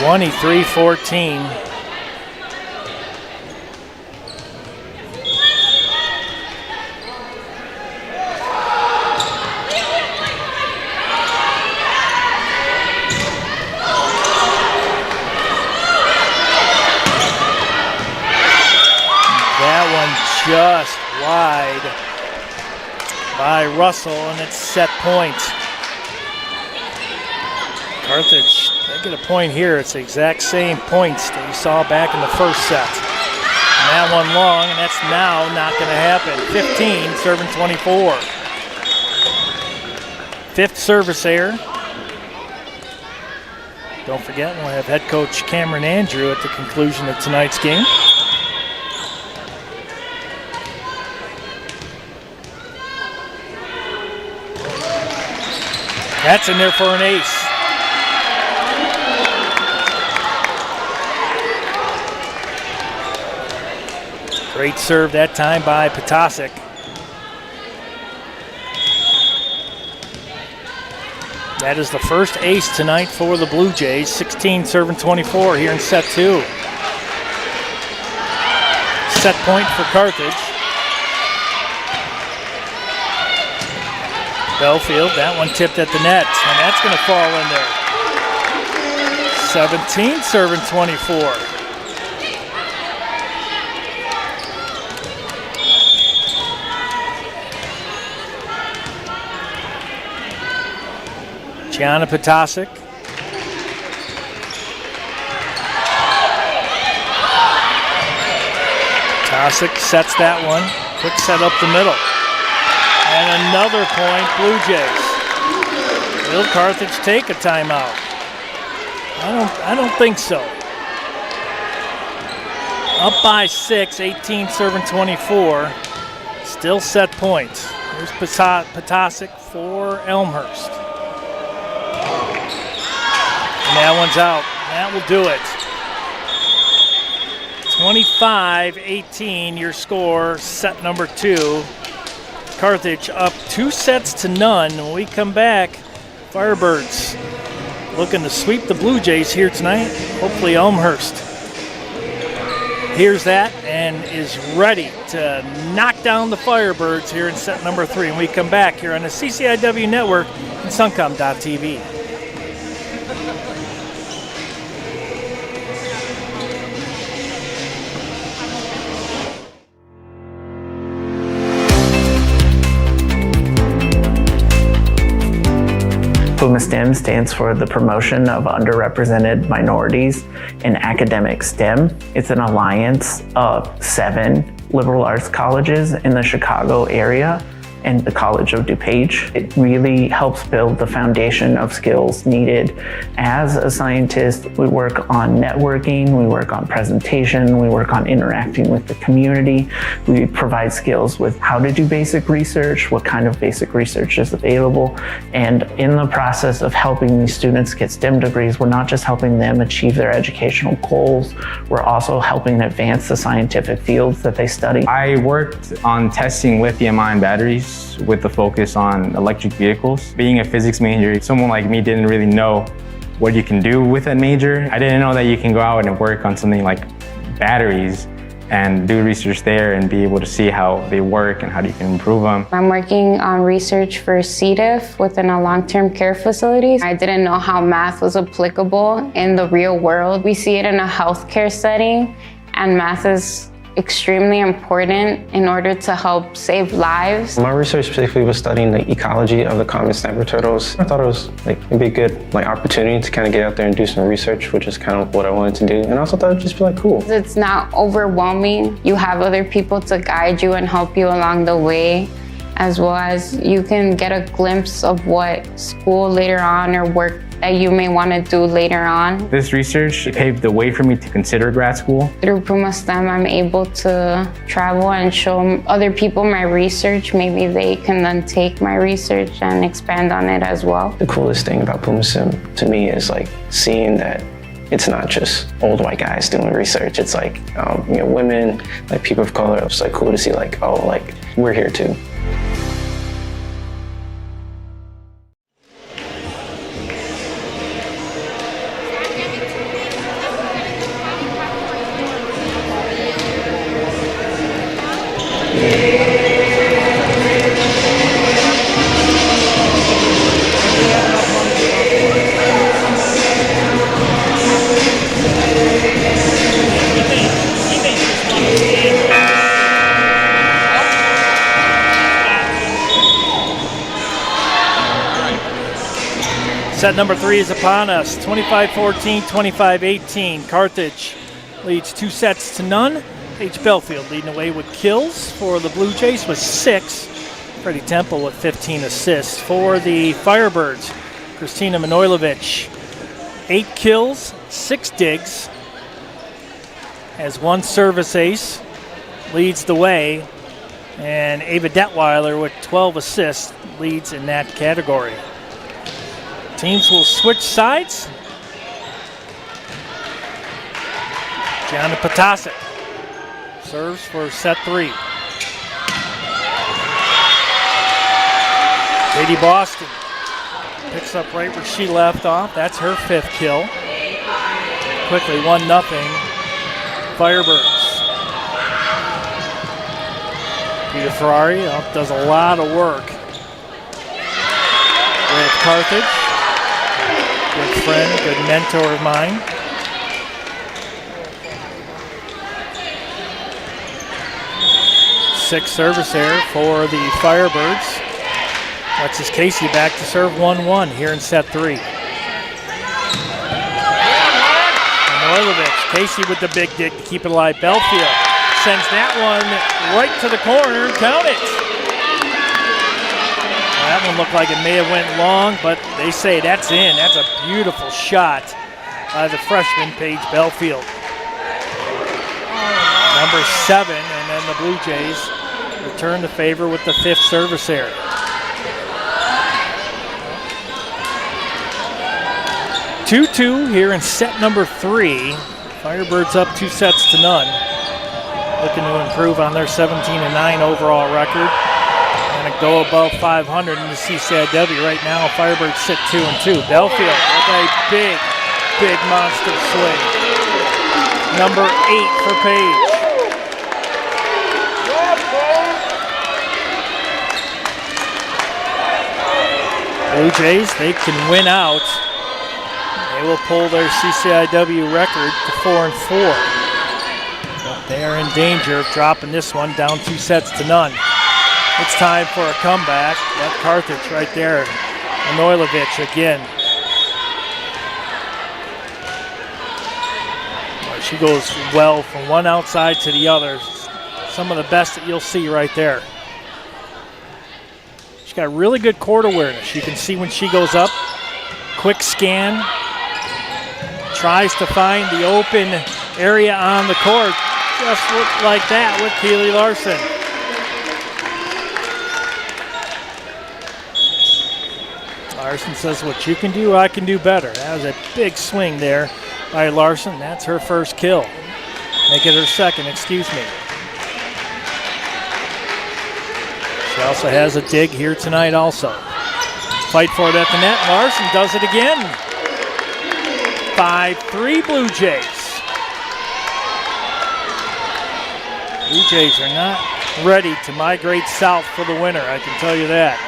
Speaker 5: (23-14). That one just wide by Russell, and it's set point. Carthage, they get a point here. It's the exact same points that you saw back in the first set. And that one long, and that's now not going to happen. 15, serving 24. Fifth service error. Don't forget, we'll have head coach Cameron Andrew at the conclusion of tonight's game. That's in there for an ace. Great serve that time by Potasic. That is the first ace tonight for the Blue Jays. 16 serving 24 here in set 2. Set point for Carthage. Belfield, that one tipped at the net, and that's going to fall in there. 17 serving 24. Gianna Potasic. Potasic sets that one. Quick set up the middle. And another point, Blue Jays. Will Carthage take a timeout? I don't think so. Up by 6, 18 serving 24. Still set points. Here's Potasic for Elmhurst. And that one's out. That will do it. 25-18, your score, set number 2. Carthage up 2 sets to none. When we come back, Firebirds looking to sweep the Blue Jays here tonight. Hopefully Elmhurst hears that and is ready to knock down the Firebirds here in set number 3. When we come back here on the CCIW Network and Suncom.tv.
Speaker 6: PUMA STEM stands for the Promotion of Underrepresented Minorities in Academic STEM. It's an alliance of 7 liberal arts colleges in the Chicago area and the College of DuPage. It really helps build the foundation of skills needed. As a scientist, we work on networking, we work on presentation, we work on interacting with the community. We provide skills with how to do basic research, what kind of basic research is available. And in the process of helping these students get STEM degrees, we're not just helping them achieve their educational goals, we're also helping advance the scientific fields that they study.
Speaker 7: I worked on testing lithium-ion batteries with the focus on electric vehicles. Being a physics major, someone like me didn't really know what you can do with a major. I didn't know that you can go out and work on something like batteries and do research there and be able to see how they work and how you can improve them.
Speaker 8: I'm working on research for C. diff within a long-term care facility. I didn't know how math was applicable in the real world. We see it in a healthcare setting, and math is extremely important in order to help save lives.
Speaker 9: My research specifically was studying the ecology of the common snapper turtles. I thought it was it'd be a good opportunity to kind of get out there and do some research, which is kind of what I wanted to do. And I also thought it'd just be cool.
Speaker 8: It's not overwhelming. You have other people to guide you and help you along the way, as well as you can get a glimpse of what school later on or work that you may want to do later on.
Speaker 7: This research paved the way for me to consider grad school.
Speaker 8: Through PUMA STEM, I'm able to travel and show other people my research. Maybe they can then take my research and expand on it as well.
Speaker 9: The coolest thing about PUMA STEM to me is seeing that it's not just old white guys doing research. It's women, people of color. It's cool to see we're here too.
Speaker 5: Set number 3 is upon us. 25-14, 25-18. Carthage leads 2 sets to none. H. Belfield leading away with kills for the Blue Jays with 6. Freddie Temple with 15 assists. For the Firebirds, Christina Manojlovic, 8 kills, 6 digs. Has 1 service ace, leads the way. And Ava Detweiler with 12 assists leads in that category. Teams will switch sides. Gianna Potasic serves for set 3. Katie Boston picks up right where she left off. That's her 5th kill. Quickly 1-0 Firebirds. Peter Ferrari does a lot of work. Carthage. Good friend, good mentor of mine. Sixth service error for the Firebirds. Alexis Casey back to serve 1-1 here in set 3. Noilovich, Casey with the big dig to keep it alive. Belfield sends that one right to the corner. Count it. Well, that one looked like it may have went long, but they say that's in. That's a beautiful shot by the freshman, Paige Belfield. Number 7, and then the Blue Jays return the favor with the 5th service error. Two here in set number 3. Firebirds up 2-0. Looking to improve on their 17-9 overall record. And go above 500 in the CCIW right now. Firebirds sit 2-2. Belfield with a big monster swing. Number 8 for Paige. Blue Jays, they can win out. They will pull their CCIW record to 4-4. But they are in danger of dropping this one down 2-0. It's time for a comeback. That Carthage right there. Noilovich again. She goes well from one outside to the other. Some of the best that you'll see right there. She's got really good court awareness. You can see when she goes up. Quick scan. Tries to find the open area on the court. Just like that with Keely Larson. Larson says, what you can do, I can do better. That was a big swing there by Larson. That's her first kill. Make it her second, excuse me. She also has a dig here tonight also. Fight for it at the net. Larson does it again. 5-3 Blue Jays. Blue Jays are not ready to migrate south for the winter, I can tell you that.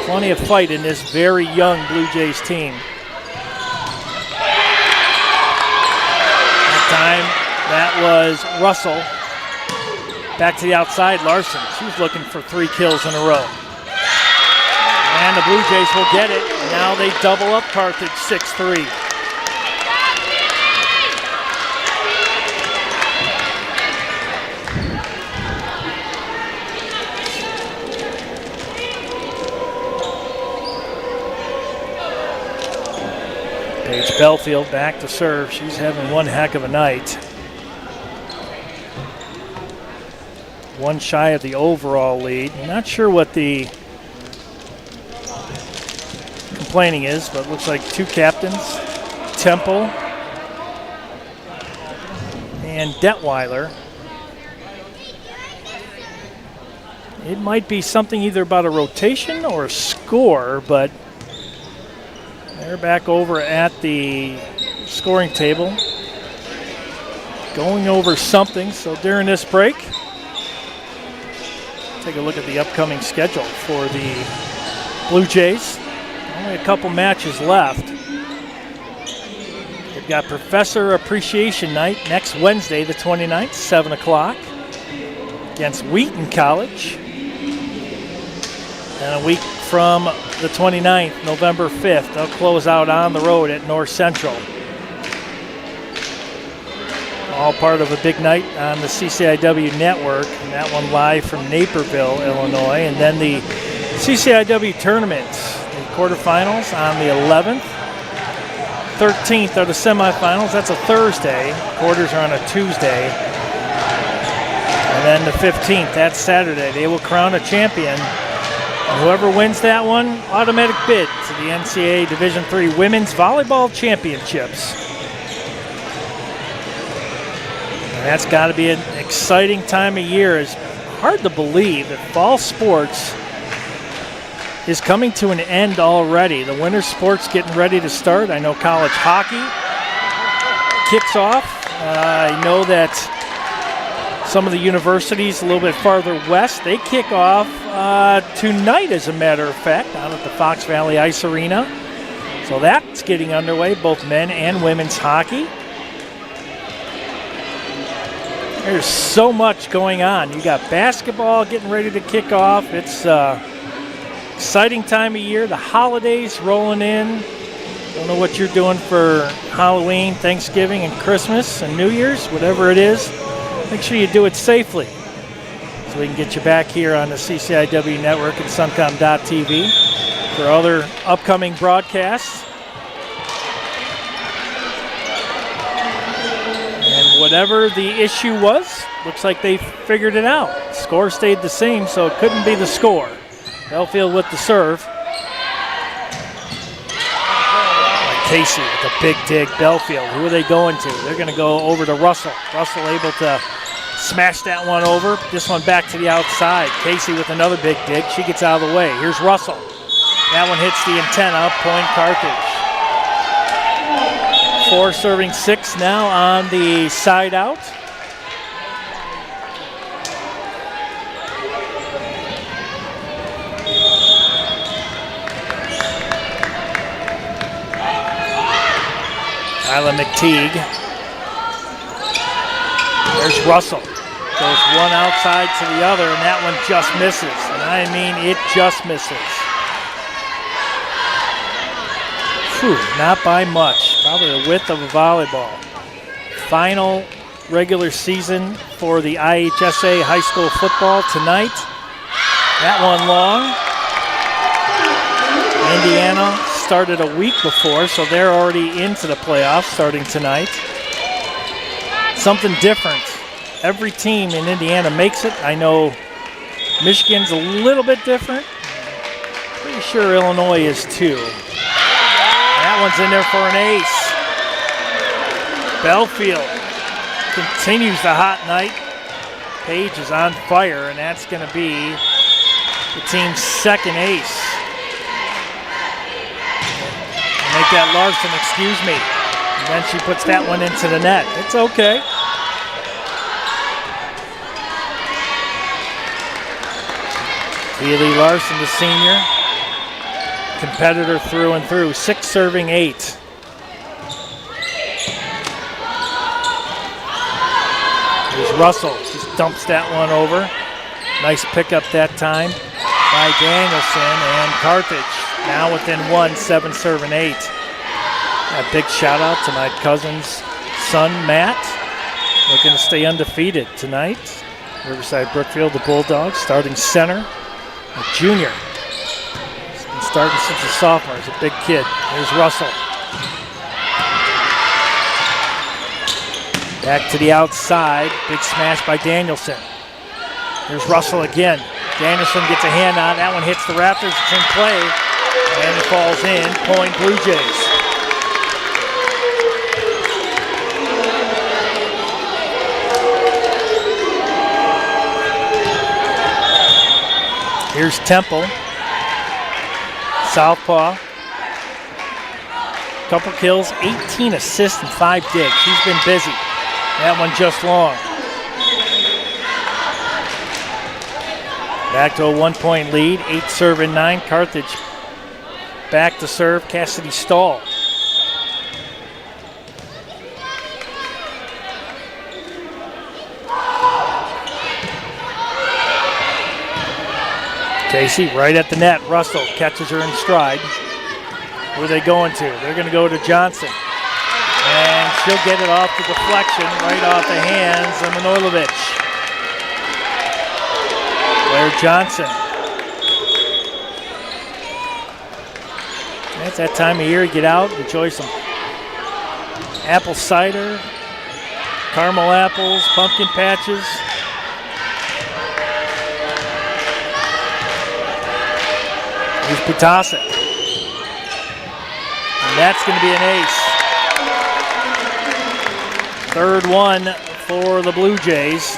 Speaker 5: Plenty of fight in this very young Blue Jays team. That time, that was Russell. Back to the outside, Larson. She's looking for 3 kills in a row. And the Blue Jays will get it. Now they double up Carthage 6-3. Paige Belfield back to serve. She's having one heck of a night. One shy of the overall lead. Not sure what the complaining is, but looks like 2 captains, Temple and Detweiler. It might be something either about a rotation or a score, but they're back over at the scoring table, going over something. So during this break, take a look at the upcoming schedule for the Blue Jays. Only a couple matches left. They've got Professor Appreciation Night next Wednesday, the 29th, 7 o'clock, against Wheaton College. And a week from the 29th, November 5th, they'll close out on the road at North Central. All part of a big night on the CCIW network, and that one live from Naperville, Illinois. And then the CCIW tournament, the quarterfinals on the 11th. 13th are the semifinals. That's a Thursday. Quarters are on a Tuesday. And then the 15th, that's Saturday. They will crown a champion. And whoever wins that one, automatic bid to the NCAA Division III Women's Volleyball Championships. And that's got to be an exciting time of year. It's hard to believe that fall sports is coming to an end already. The winter sports getting ready to start. I know college hockey kicks off. I know that some of the universities a little bit farther west, they kick off tonight, as a matter of fact, out at the Fox Valley Ice Arena. So that's getting underway, both men and women's hockey. There's so much going on. You got basketball getting ready to kick off. It's exciting time of year. The holidays rolling in. Don't know what you're doing for Halloween, Thanksgiving, and Christmas, and New Year's, whatever it is. Make sure you do it safely so we can get you back here on the CCIW network and suncom.tv for other upcoming broadcasts. And whatever the issue was, looks like they figured it out. Score stayed the same, so it couldn't be the score. Belfield with the serve. Casey with a big dig. Belfield, who are they going to? They're going to go over to Russell. Russell able to smash that one over. This one back to the outside. Casey with another big dig. She gets out of the way. Here's Russell. That one hits the antenna. Point Carthage. 4 serving 6 now on the side out. Kyla McTeague. There's Russell. Goes one outside to the other, and that one just misses. And I mean, it just misses. Whew, not by much. Probably the width of a volleyball. Final regular season for the IHSA high school football tonight. That one long. Indiana started a week before, so they're already into the playoffs starting tonight. Something different. Every team in Indiana makes it. I know Michigan's a little bit different. Pretty sure Illinois is too. That one's in there for an ace. Belfield continues the hot night. Page is on fire, and that's going to be the team's second ace. Make that Larson, excuse me. And then she puts that one into the net. It's okay. Keely Larson, the senior. Competitor through and through. 6 serving 8. Here's Russell. Just dumps that one over. Nice pickup that time by Danielson, and Carthage now within 1, 7 serving 8. A big shout out to my cousin's son, Matt. Looking to stay undefeated tonight. Riverside Brookfield, the Bulldogs, starting center, a junior. He's been starting since a sophomore. He's a big kid. Here's Russell. Back to the outside. Big smash by Danielson. Here's Russell again. Danielson gets a hand on. That one hits the rafters. It's in play. And it falls in. Point Blue Jays. Here's Temple. Southpaw. Couple kills, 18 assists and 5 digs. She's been busy. That one just long. Back to a 1-point lead, 8 serving 9. Carthage back to serve. Cassidy Stahl. Casey right at the net. Russell catches her in stride. Where are they going to? They're going to go to Johnson. And she'll get it off the deflection, right off the hands of Manojlovic. Blair Johnson. It's that time of year to get out, enjoy some apple cider, caramel apples, pumpkin patches. Here's Ptacek. And that's going to be an ace. Third one for the Blue Jays.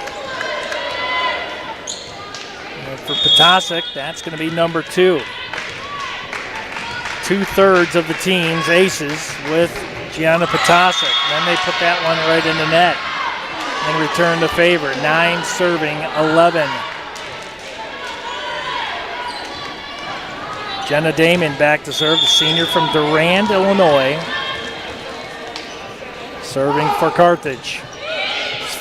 Speaker 5: And for Ptacek, that's going to be number 2. 2/3 of the team's aces with Gianna Ptacek. Then they put that one right in the net. and return the favor. 9 serving 11. Jenna Damon back to serve, the senior from Durand, Illinois. Serving for Carthage.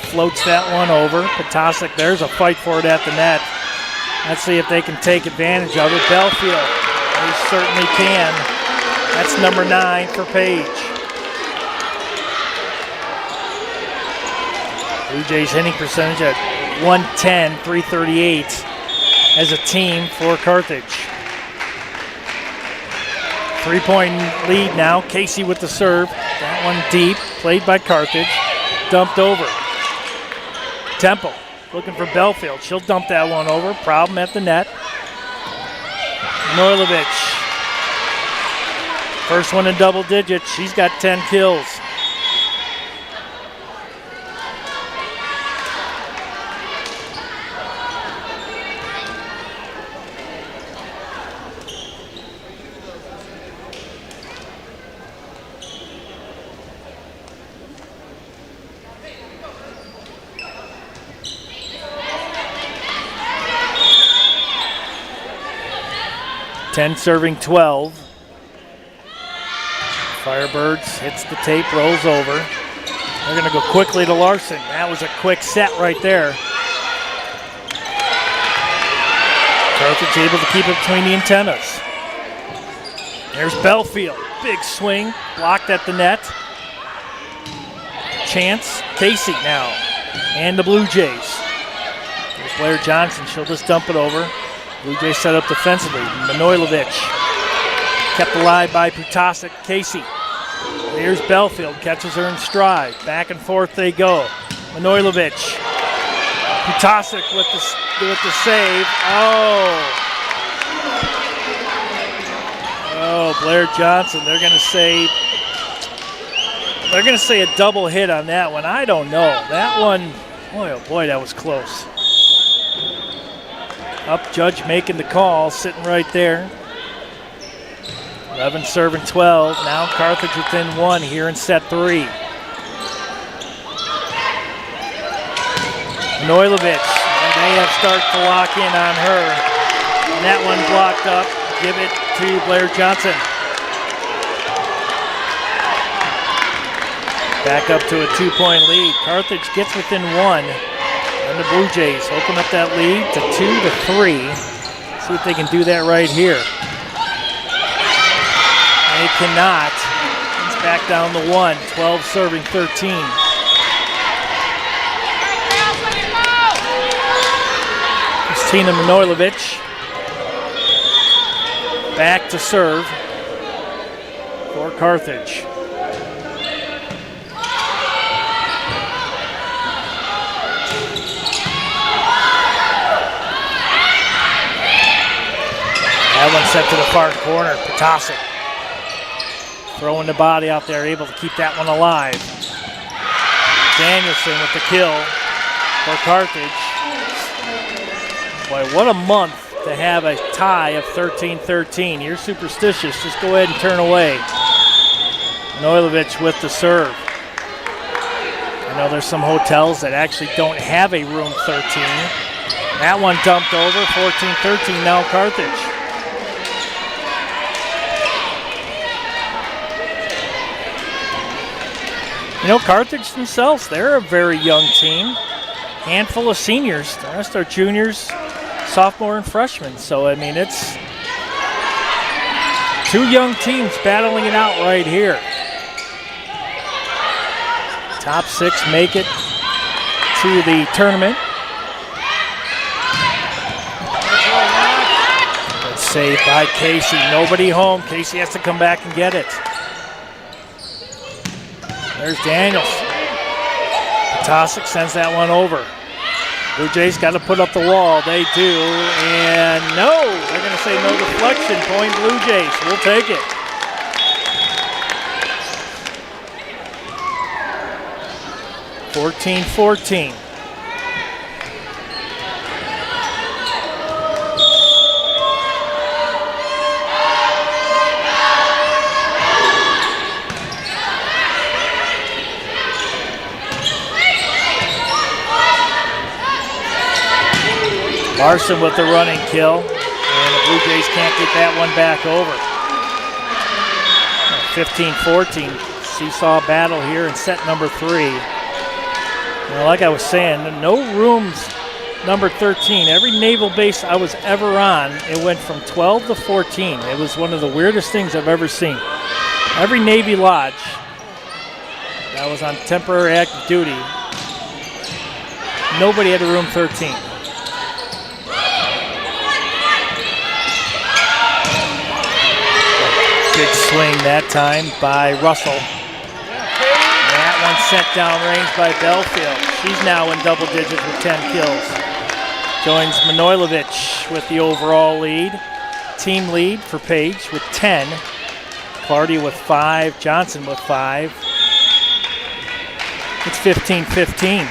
Speaker 5: Floats that one over. Potasic, there's a fight for it at the net. Let's see if they can take advantage of it. Belfield, they certainly can. That's number 9 for Page. Blue Jays hitting percentage at 110, 338 as a team for Carthage. 3-point lead now. Casey with the serve. That one deep, played by Carthage. Dumped over. Temple looking for Belfield. She'll dump that one over. Problem at the net. Noilovich. First one in double digits. She's got 10 kills. Serving 12. Firebirds hits the tape, rolls over. They're going to go quickly to Larson. That was a quick set right there. Carthage able to keep it between the antennas. There's Belfield. Big swing, blocked at the net. Chance, Casey now, and the Blue Jays. There's Blair Johnson. She'll just dump it over. Blue Jays set up defensively. Manojlovic kept alive by Putasic. Casey. Here's Belfield. Catches her in stride. Back and forth they go. Manojlovic. Putasic with the save. Oh, Blair Johnson. They're going to say a double hit on that one. I don't know. That one, boy, oh boy, that was close. Up judge making the call, sitting right there. 11 serving 12. Now Carthage within 1 here in set 3. Noilovich, and they have started to lock in on her. And that one blocked up. Give it to Blair Johnson. Back up to a 2-point lead. Carthage gets within 1. And the Blue Jays open up that lead to 2 to 3. See if they can do that right here. They cannot. It's back down to 1. 12 serving 13. Christina Manojlovic back to serve for Carthage. That one set to the far corner. Putasic throwing the body out there, able to keep that one alive. Danielson with the kill for Carthage. Boy, what a month to have a tie of 13-13. You're superstitious. Just go ahead and turn away. Noilovich with the serve. I know there's some hotels that actually don't have a room 13. That one dumped over. 14-13 now Carthage. You know, Carthage themselves, they're a very young team. Handful of seniors. The rest are juniors, sophomore, and freshmen. So, I mean, it's 2 young teams battling it out right here. Top 6 make it to the tournament. Good save by Casey. Nobody home. Casey has to come back and get it. There's Daniels. Putasic sends that one over. Blue Jays got to put up the wall. They do. And no, they're going to say no deflection. Point Blue Jays. We'll take it. (14-14). Larson with the running kill, and the Blue Jays can't get that one back over. 15-14, seesaw battle here in set number 3. You know, like I was saying, no rooms number 13. Every naval base I was ever on, it went from 12 to 14. It was one of the weirdest things I've ever seen. Every Navy lodge that was on temporary active duty, nobody had a room 13. Good swing that time by Russell. And that one sent downrange by Belfield. She's now in double digits with 10 kills. Joins Manojlovic with the overall lead. Team lead for Page with 10. Clardy with 5. Johnson with 5. It's 15-15.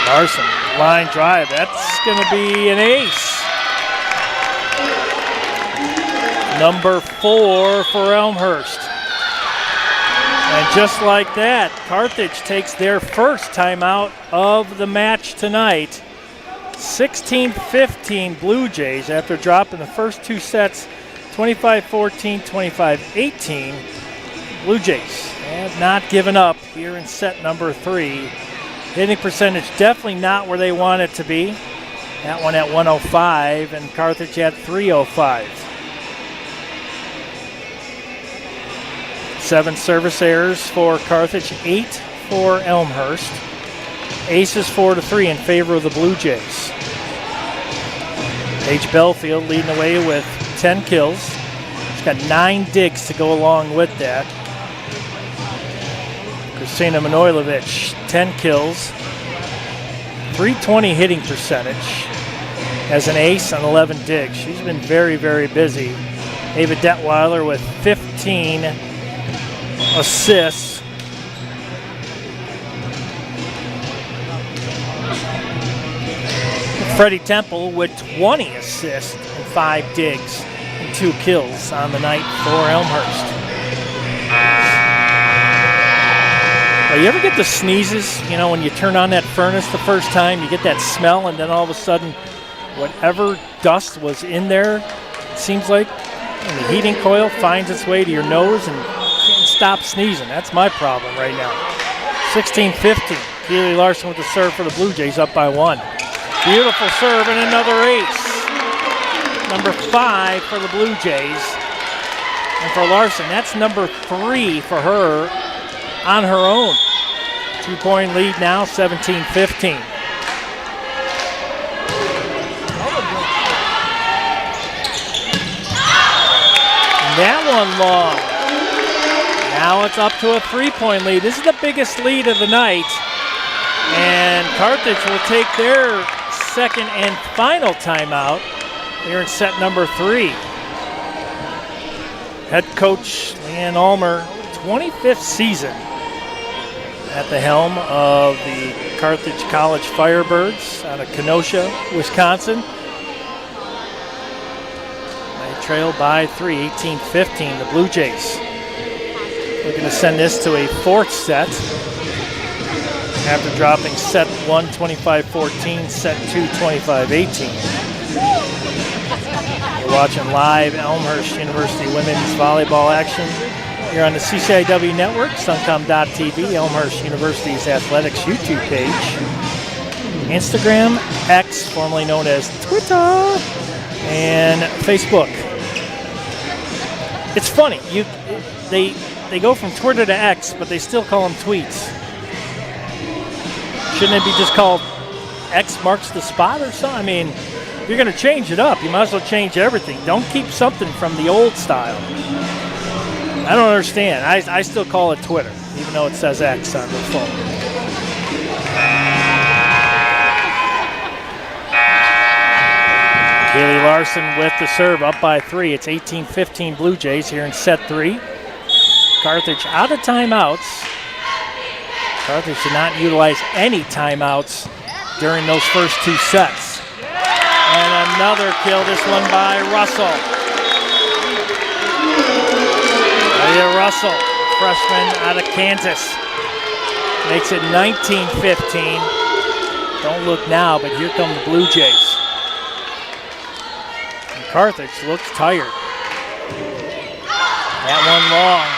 Speaker 5: Larson, line drive. That's going to be an ace. Number 4 for Elmhurst. And just like that, Carthage takes their first timeout of the match tonight. 16-15 Blue Jays after dropping the first 2 sets, 25-14, 25-18. Blue Jays have not given up here in set number 3. Hitting percentage definitely not where they want it to be. That one at 105 and Carthage at 305. 7 service errors for Carthage, 8 for Elmhurst. Aces 4-3 in favor of the Blue Jays. Paige Belfield leading the way with 10 kills. She's got 9 digs to go along with that. Christina Manojlovic, 10 kills. 320 hitting percentage. Has an ace on 11 digs. She's been very, very busy. Ava Detweiler with 15 assists. Freddie Temple with 20 assists and 5 digs and 2 kills on the night for Elmhurst. You ever get the sneezes, you know, when you turn on that furnace the first time, you get that smell, and then all of a sudden, whatever dust was in there, it seems like, in the heating coil, finds its way to your nose and can't stop sneezing. That's my problem right now. 16-15. Keely Larson with the serve for the Blue Jays, up by 1. Beautiful serve and another ace. Number 5 for the Blue Jays. And for Larson, that's number 3 for her on her own. 2-point lead now, 17-15. And that one long. Now it's up to a 3-point lead. This is the biggest lead of the night. And Carthage will take their second and final timeout here in set number 3. Head coach Leanne Ulmer, 25th season at the helm of the Carthage College Firebirds out of Kenosha, Wisconsin. They trail by 3, 18-15, the Blue Jays. Looking to send this to a 4th set after dropping set 1, 25-14, set 2, 25-18. We're watching live Elmhurst University women's volleyball action here on the CCIW network, suncom.tv, Elmhurst University's athletics YouTube page, Instagram, X, formerly known as Twitter, and Facebook. It's funny, they go from Twitter to X, but they still call them tweets. Shouldn't it be just called X marks the spot or something? I mean, if you're going to change it up, you might as well change everything. Don't keep something from the old style. I don't understand. I still call it Twitter, even though it says X on the phone. Kaylee Larson with the serve, up by 3. It's 18-15 Blue Jays here in set 3. Carthage out of timeouts. Carthage did not utilize any timeouts during those first 2 sets. And another kill, this one by Russell. Leah Russell, freshman out of Kansas, makes it 19-15. Don't look now, but here come the Blue Jays. And Carthage looks tired. That one long.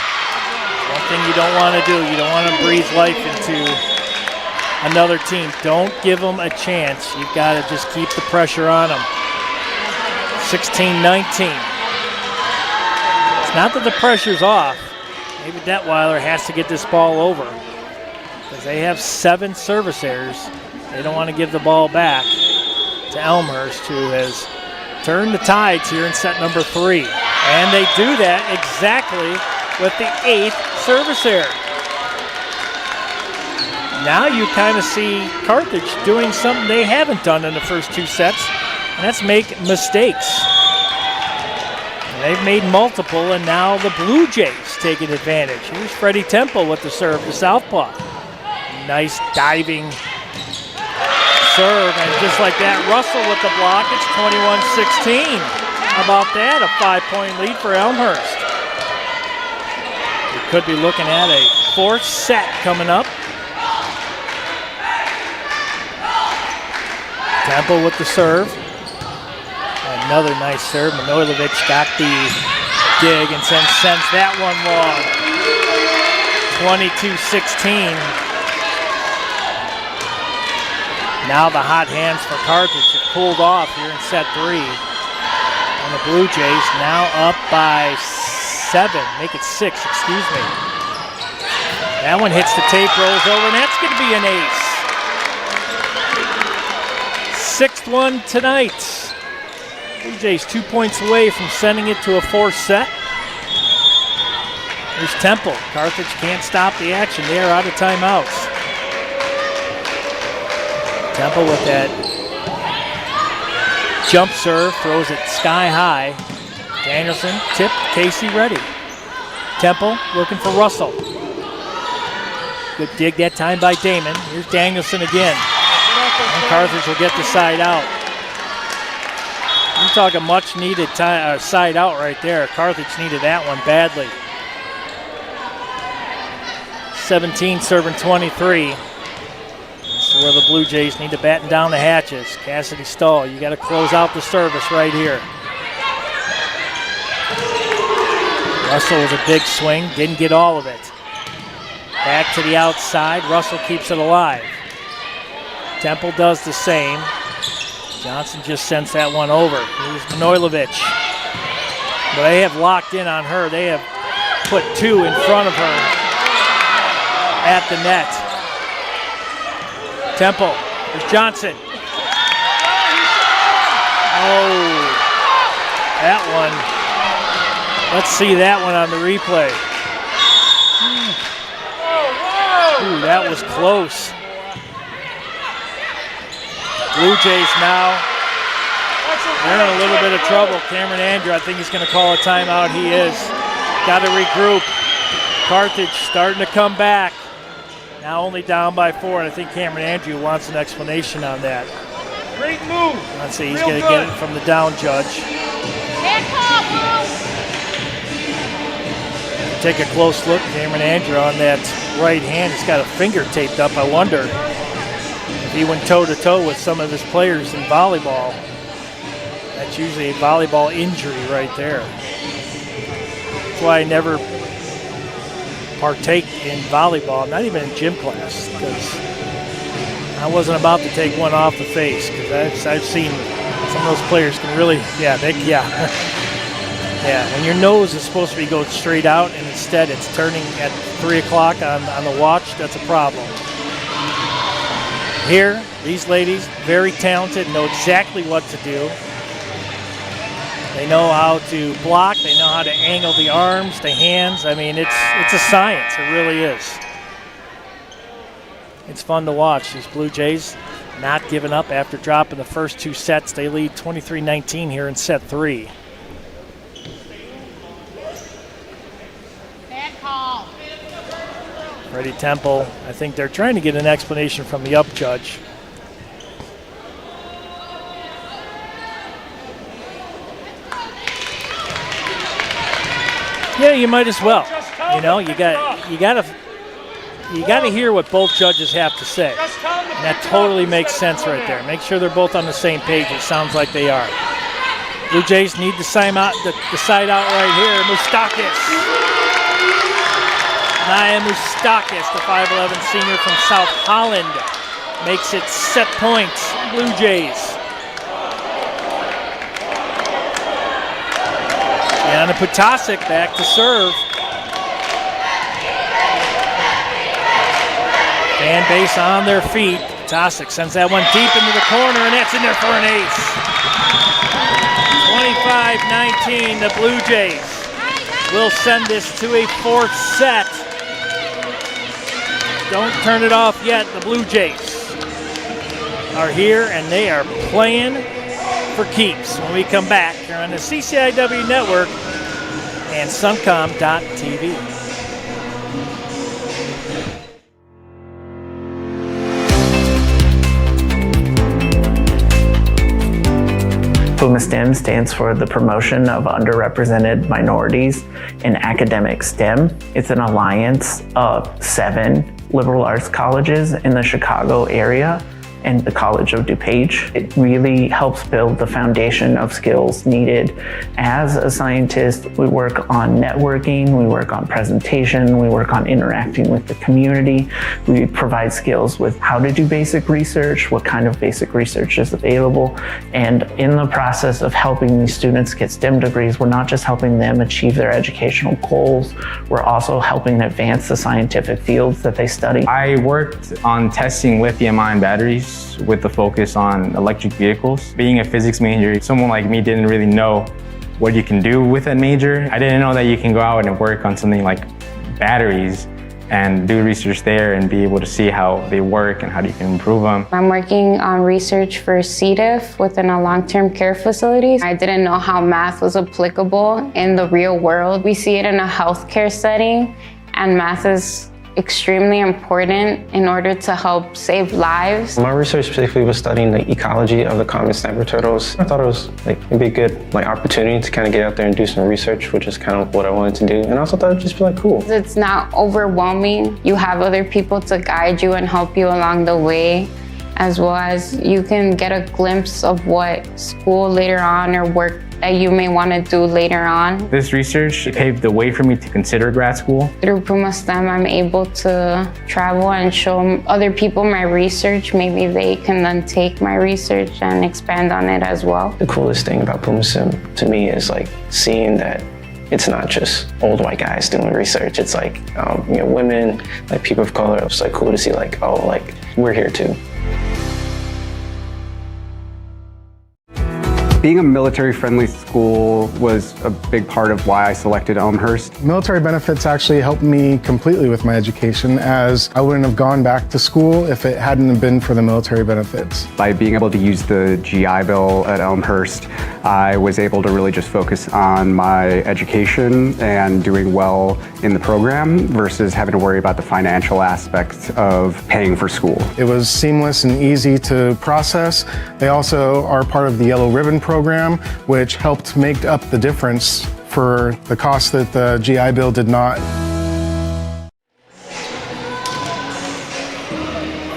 Speaker 5: One thing you don't want to do, you don't want to breathe life into another team. Don't give them a chance. You've got to just keep the pressure on them. 16-19. It's not that the pressure's off. Maybe Detweiler has to get this ball over because they have 7 service errors. They don't want to give the ball back to Elmhurst, who has turned the tides here in set number 3. And they do that exactly with the 8th service error. Now you kind of see Carthage doing something they haven't done in the first 2 sets, and that's make mistakes. And they've made multiple, and now the Blue Jays taking advantage. Here's Freddie Temple with the serve to southpaw. Nice diving serve, and just like that, Russell with the block. It's 21-16. How about that? A 5-point lead for Elmhurst. We could be looking at a 4th set coming up. Temple with the serve. Another nice serve. Manojlovic got the dig and sends that one long. 22-16. Now the hot hands for Carthage have cooled off here in set 3. And the Blue Jays now up by 7. Make it 6, excuse me. That one hits the tape, rolls over, and that's going to be an ace. 6th one tonight. Blue Jays 2 points away from sending it to a 4th set. Here's Temple. Carthage can't stop the action. They are out of timeouts. Temple with that jump serve, throws it sky high. Danielson, tip, Casey ready. Temple looking for Russell. Good dig that time by Damon. Here's Danielson again. And Carthage will get the side out. You talk a much needed side out right there. Carthage needed that one badly. 17 serving 23. Where the Blue Jays need to batten down the hatches. Cassidy Stahl, you got to close out the service right here. Russell was a big swing, didn't get all of it. Back to the outside, Russell keeps it alive. Temple does the same. Johnson just sends that one over. Here's Manojlovic. But they have locked in on her. They have put 2 in front of her at the net. Temple, there's Johnson. Oh, that one. Let's see that one on the replay. Ooh, that was close. Blue Jays now, they're in a little bit of trouble. Cameron Andrew, I think he's going to call a timeout. He is. Got to regroup. Carthage starting to come back. Now only down by 4, and I think Cameron Andrew wants an explanation on that. Great move. Let's see, he's going to get it from the down judge. Take a close look, Cameron Andrew on that right hand. He's got a finger taped up. I wonder if he went toe-to-toe with some of his players in volleyball. That's usually a volleyball injury right there. That's why I never partake in volleyball, not even in gym class, because I wasn't about to take one off the face, because I've seen some of those players can really, yeah, when your nose is supposed to be going straight out and instead it's turning at 3 o'clock on the watch, that's a problem. Here, these ladies, very talented, know exactly what to do. They know how to block. They know how to angle the arms, the hands. I mean, it's a science. It really is. It's fun to watch. These Blue Jays not giving up after dropping the first 2 sets. They lead 23-19 here in set 3.
Speaker 10: Bad call.
Speaker 5: Freddie Temple, I think they're trying to get an explanation from the up judge. Yeah, you might as well. You know, you got to you got to hear what both judges have to say. And that totally makes sense right there. Make sure they're both on the same page. It sounds like they are. Blue Jays need the side out right here. Moustakis. Naya Moustakis, the 5'11 senior from South Holland, makes it set points. Blue Jays. Gianna Potasic back to serve. Fan base on their feet. Potasic sends that one deep into the corner, and that's in there for an ace. 25-19, the Blue Jays will send this to a fourth set. Don't turn it off yet. The Blue Jays are here, and they are playing for keeps. When we come back, you're on the CCIW Network and Suncom.tv.
Speaker 6: PUMA STEM stands for the Promotion of Underrepresented Minorities in Academic STEM. It's an alliance of 7 liberal arts colleges in the Chicago area and the College of DuPage. It really helps build the foundation of skills needed. As a scientist, we work on networking, we work on presentation, we work on interacting with the community. We provide skills with how to do basic research, what kind of basic research is available. And in the process of helping these students get STEM degrees, we're not just helping them achieve their educational goals, we're also helping advance the scientific fields that they study.
Speaker 7: I worked on testing lithium-ion batteries with the focus on electric vehicles. Being a physics major, someone like me didn't really know what you can do with that major. I didn't know that you can go out and work on something like batteries and do research there and be able to see how they work and how you can improve them.
Speaker 8: I'm working on research for C. diff within a long-term care facility. I didn't know how math was applicable in the real world. We see it in a healthcare setting, and math is extremely important in order to help save lives.
Speaker 9: My research specifically was studying the ecology of the common sniper turtles. I thought it was it'd be a good opportunity to kind of get out there and do some research, which is kind of what I wanted to do. And I also thought it'd just be cool.
Speaker 8: It's not overwhelming. You have other people to guide you and help you along the way, as well as you can get a glimpse of what school later on or work that you may want to do later on.
Speaker 7: This research paved the way for me to consider grad school.
Speaker 8: Through PUMA STEM, I'm able to travel and show other people my research. Maybe they can then take my research and expand on it as well.
Speaker 9: The coolest thing about PUMA STEM to me is seeing that it's not just old white guys doing research. It's women, people of color. It's cool to see we're here too.
Speaker 10: Being a military-friendly school was a big part of why I selected Elmhurst.
Speaker 11: Military benefits actually helped me completely with my education, as I wouldn't have gone back to school if it hadn't been for the military benefits.
Speaker 10: By being able to use the GI Bill at Elmhurst, I was able to really just focus on my education and doing well in the program versus having to worry about the financial aspect of paying for school.
Speaker 11: It was seamless and easy to process. They also are part of the Yellow Ribbon program, which helped make up the difference for the cost that the GI Bill did not.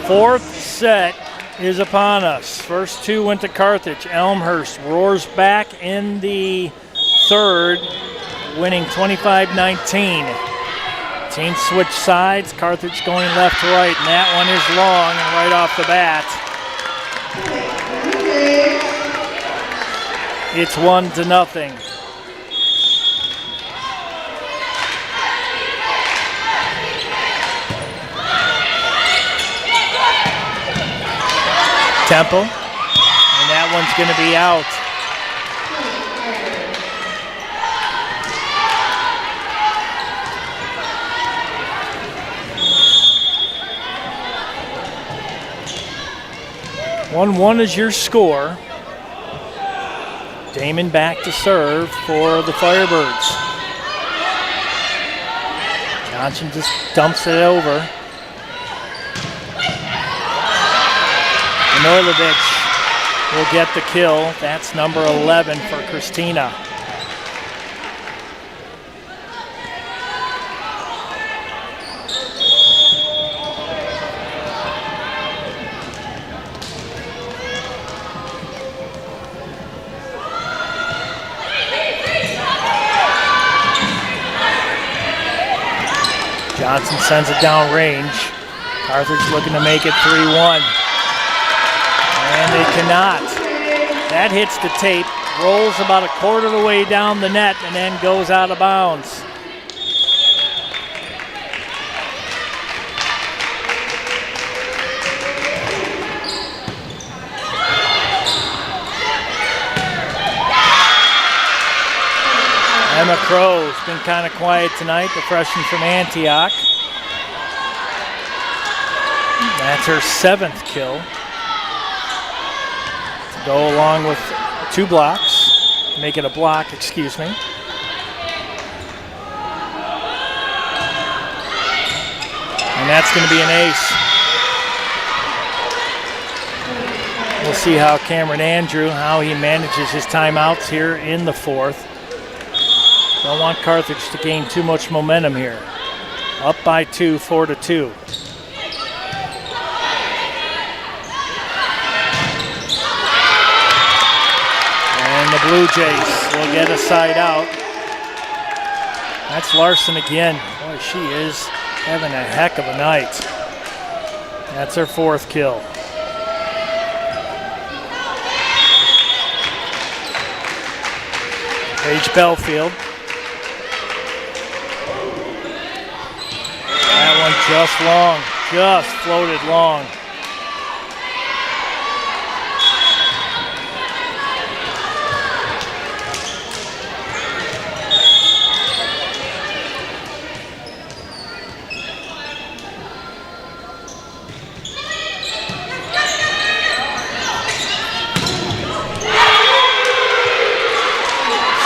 Speaker 5: Fourth set is upon us. First two went to Carthage. Elmhurst roars back in the third, winning 25-19. Teams switch sides. Carthage going left to right, and that one is long and right off the bat. It's 1-0. Temple, and that one's going to be out. One is your score. Damon back to serve for the Firebirds. Johnson just dumps it over. Noilovich will get the kill. That's number 11 for Christina. Johnson sends it down range. Carthage looking to make it 3-1. And they cannot. That hits the tape, rolls about a quarter of the way down the net, and then goes out of bounds. Emma Crow's been kind of quiet tonight, the freshman from Antioch. That's her 7th kill. To go along with 2 blocks, make it a block, excuse me. And that's going to be an ace. We'll see how Cameron Andrew, how he manages his timeouts here in the 4th. Don't want Carthage to gain too much momentum here. Up by 2, 4-2. And the Blue Jays will get a side out. That's Larson again. Boy, she is having a heck of a night. That's her 4th kill. Paige Belfield. That one just long, just floated long.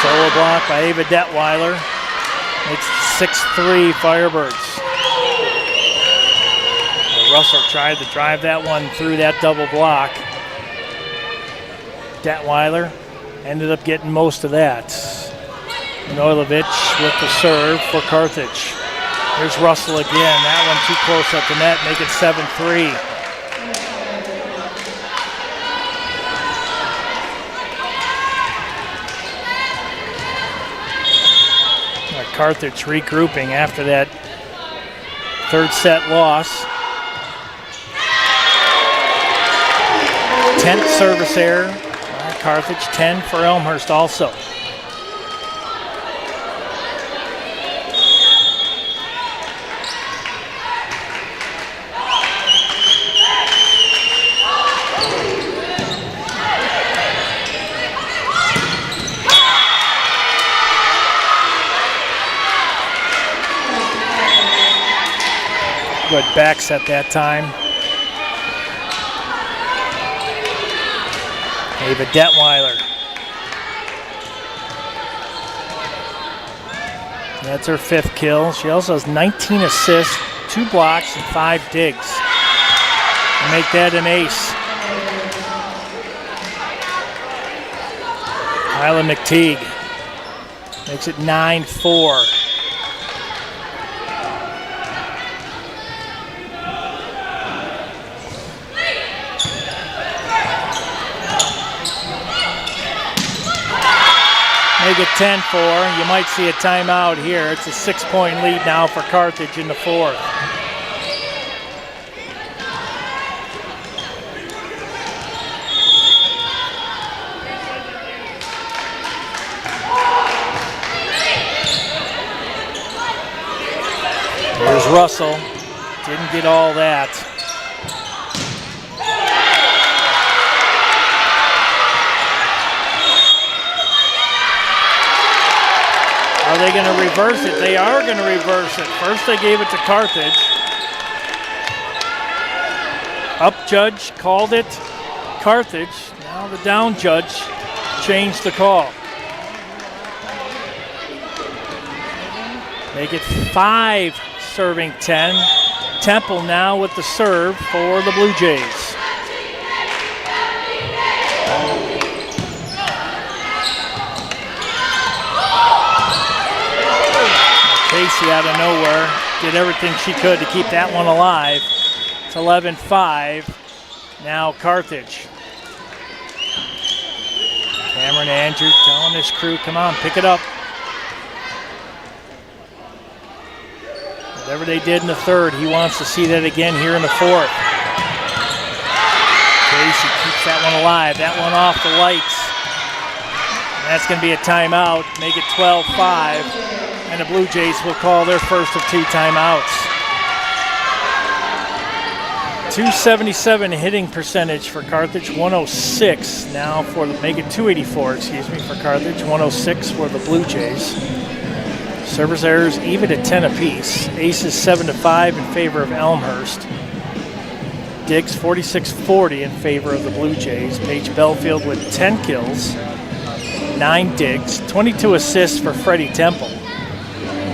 Speaker 5: Solo block by Ava Detweiler. Makes 6-3 Firebirds. Russell tried to drive that one through that double block. Detweiler ended up getting most of that. Noilovich with the serve for Carthage. Here's Russell again. That one too close at the net. Make it 7-3. Carthage regrouping after that 3rd set loss. 10th service error. Carthage, 10 for Elmhurst also. Good back set that time. Ava Detweiler. That's her 5th kill. She also has 19 assists, 2 blocks, and 5 digs. And make that an ace. Kyla McTeague makes it 9-4. Make it 10-4. You might see a timeout here. It's a 6-point lead now for Carthage in the 4th. There's Russell. Didn't get all that. Are they going to reverse it? They are going to reverse it. First they gave it to Carthage. Up judge called it Carthage. Now the down judge changed the call. Make it 5 serving 10. Temple now with the serve for the Blue Jays. Casey out of nowhere did everything she could to keep that one alive. It's 11-5. Now Carthage. Cameron Andrew telling his crew, come on, pick it up. Whatever they did in the third, he wants to see that again here in the fourth. Casey keeps that one alive. That one off the lights. And that's going to be a timeout. Make it 12-5. And the Blue Jays will call their first of 2 timeouts. 277 hitting percentage for Carthage, 106 now for the, make it 284, excuse me, for Carthage, 106 for the Blue Jays. Service errors even at 10 apiece. Aces 7-5 in favor of Elmhurst. Diggs 46-40 in favor of the Blue Jays. Paige Belfield with 10 kills, 9 digs, 22 assists for Freddie Temple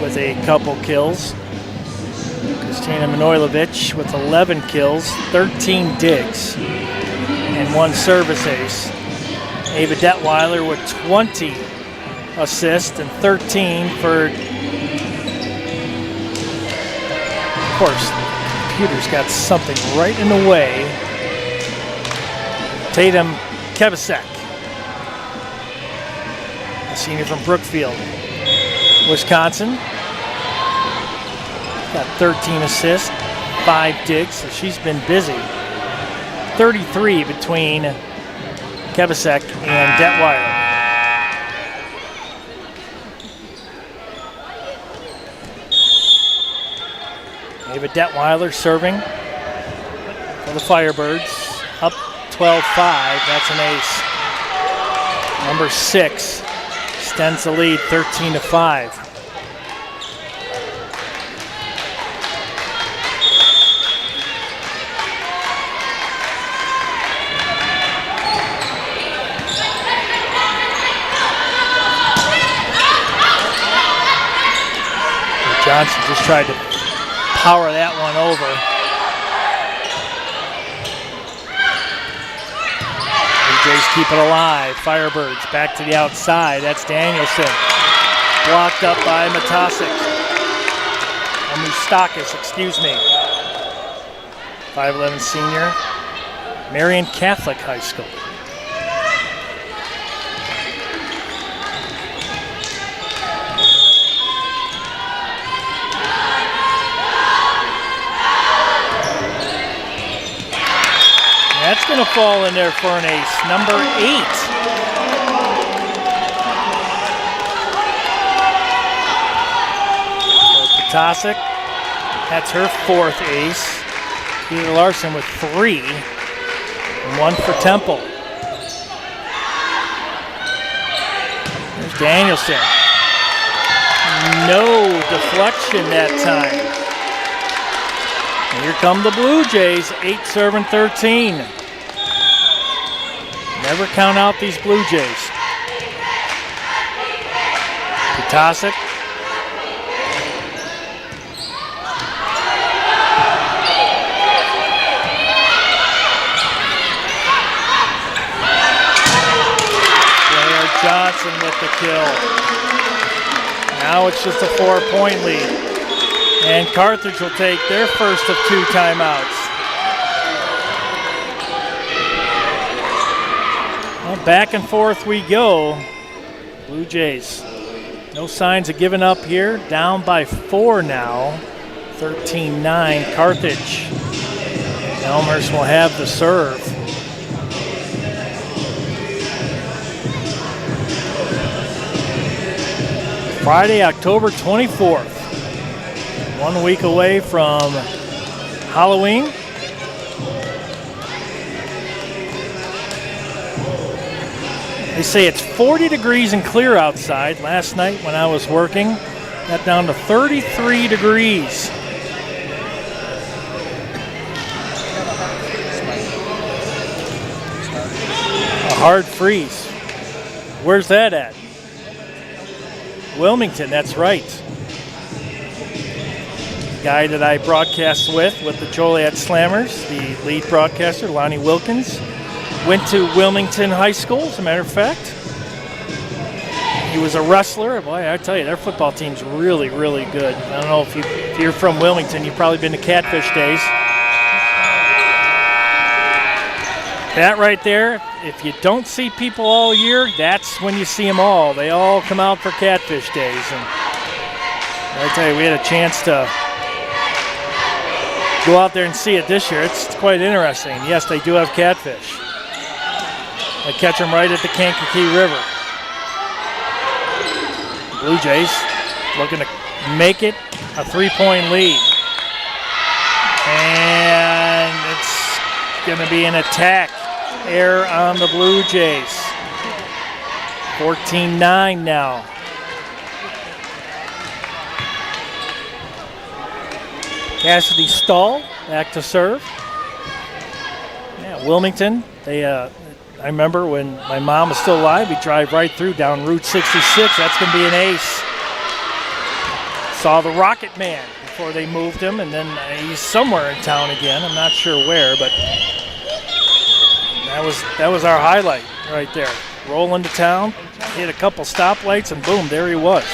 Speaker 5: with a couple kills. Christina Manojlovic with 11 kills, 13 digs, and 1 service ace. Ava Detweiler with 20 assists and 13 for, of course, the computer's got something right in the way. Tatum Kevasek, a senior from Brookfield, Wisconsin. Got 13 assists, 5 digs, so she's been busy. 33 between Kevasek and Detweiler. Ava Detweiler serving for the Firebirds. Up 12-5, that's an ace. Number 6 extends the lead 13-5. Johnson just tried to power that one over. The Jays keep it alive. Firebirds back to the outside. That's Danielson. Blocked up by Matasic. Or Moustakis, excuse me. 5'11" senior. Marian Catholic High School. That's going to fall in there for an ace. Number 8. Matasic, that's her 4th ace. Keely Larson with 3. And 1 for Temple. There's Danielson. No deflection that time. And here come the Blue Jays, 8 serving 13. Never count out these Blue Jays. Matasic. Blair Johnson with the kill. Now it's just a 4-point lead. And Carthage will take their first of 2 timeouts. Well, back and forth we go. Blue Jays, no signs of giving up here. Down by 4 now. 13-9 Carthage. Elmhurst will have the serve. Friday, October 24th. 1 week away from Halloween. They say it's 40 degrees and clear outside. Last night when I was working, got down to 33 degrees. A hard freeze. Where's that at? Wilmington, that's right. Guy that I broadcast with the Joliet Slammers, the lead broadcaster, Lonnie Wilkins, went to Wilmington High School, as a matter of fact. He was a wrestler. Boy, I tell you, their football team's really, really good. I don't know if you're from Wilmington, you've probably been to Catfish Days. That right there, if you don't see people all year, that's when you see them all. They all come out for Catfish Days. And I tell you, we had a chance to Go out there and see it this year. It's quite interesting. Yes, they do have catfish. They catch them right at the Kankakee River. Blue Jays looking to make it a 3-point lead. And it's going to be an attack error on the Blue Jays. 14-9 now. Cassidy Stahl back to serve. Yeah, Wilmington, I remember when my mom was still alive, we'd drive right through down Route 66. That's going to be an ace. Saw the Rocket Man before they moved him, and then he's somewhere in town again. I'm not sure where, but that was our highlight right there. Roll into town, hit a couple stoplights, and boom, there he was.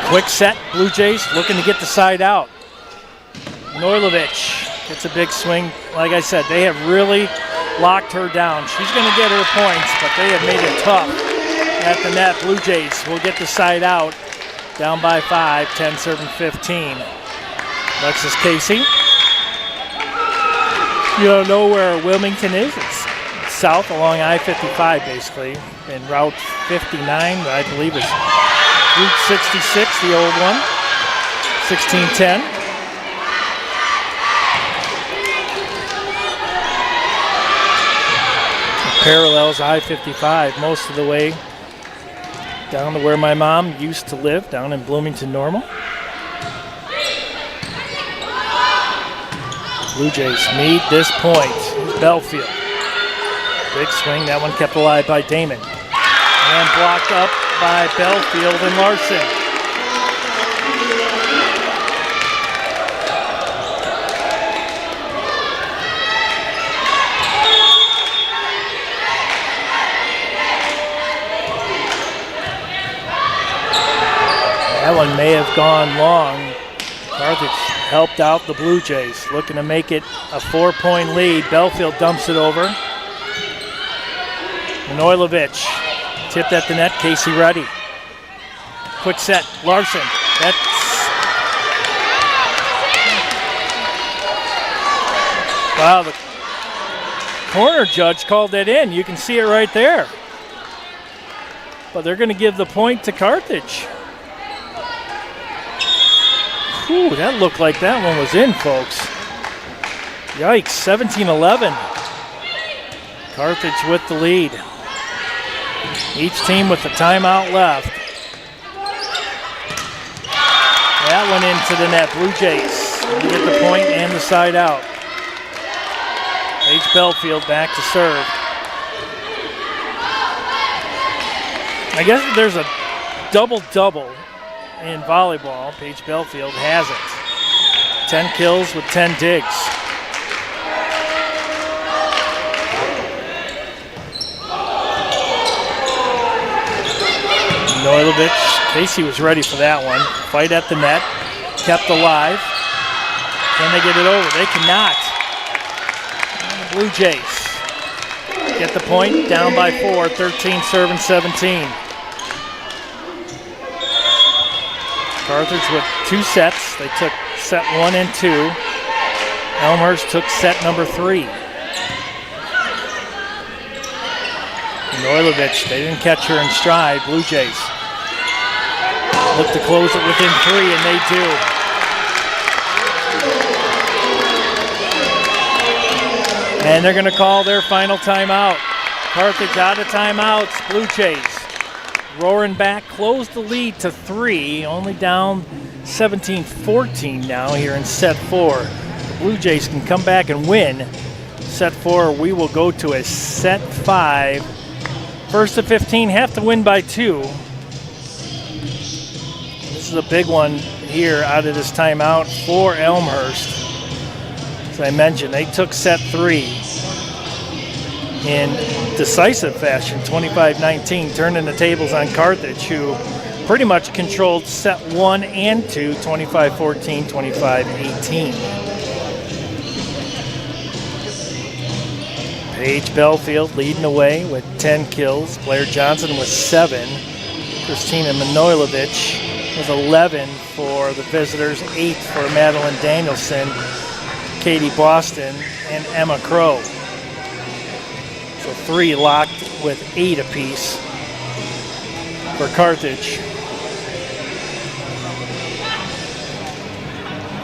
Speaker 5: Quick set, Blue Jays looking to get the side out. Noilovich gets a big swing. Like I said, they have really locked her down. She's going to get her points, but they have made it tough at the net. Blue Jays will get the side out. Down by 5, 10 serving 15. Alexis Casey. You don't know where Wilmington is. It's south along I-55 basically. And Route 59, I believe, is Route 66, the old one. 1610. It parallels I-55 most of the way down to where my mom used to live, down in Bloomington Normal. Blue Jays need this point. Belfield. Big swing. That one kept alive by Damon. And blocked up by Belfield and Larson. That one may have gone long. Carthage helped out the Blue Jays, looking to make it a 4-point lead. Belfield dumps it over. Noilovich tipped at the net. Casey Ruddy. Quick set. Larson. Wow, the corner judge called that in. You can see it right there. But they're going to give the point to Carthage. Ooh, that looked like that one was in, folks. Yikes, 17-11. Carthage with the lead. Each team with the timeout left. That went into the net. Blue Jays get the point and the side out. Paige Belfield back to serve. I guess if there's a double-double in volleyball, Paige Belfield has it. 10 kills with 10 digs. Noilovich, Casey was ready for that one. Fight at the net, kept alive. Can they get it over? They cannot. And the Blue Jays get the point, down by 4, 13 serving 17. Carthage with 2 sets. They took set 1 and 2. Elmhurst took set number 3. Noilovich, they didn't catch her in stride. Blue Jays look to close it within 3, and they do. And they're going to call their final timeout. Carthage out of timeouts. Blue Jays roaring back, close the lead to 3, only down 17-14 now here in set 4. The Blue Jays can come back and win set 4. We will go to a set 5. First to 15 have to win by 2. This is a big one here out of this timeout for Elmhurst. As I mentioned, they took set 3 in decisive fashion, 25-19, turning the tables on Carthage, who pretty much controlled set 1 and 2, 25-14, 25-18. Paige Belfield leading away with 10 kills. Blair Johnson with 7. Christina Manojlovic with 11 for the visitors, 8 for Madeline Danielson, Katie Boston, and Emma Crow. So 3 locked with 8 apiece for Carthage.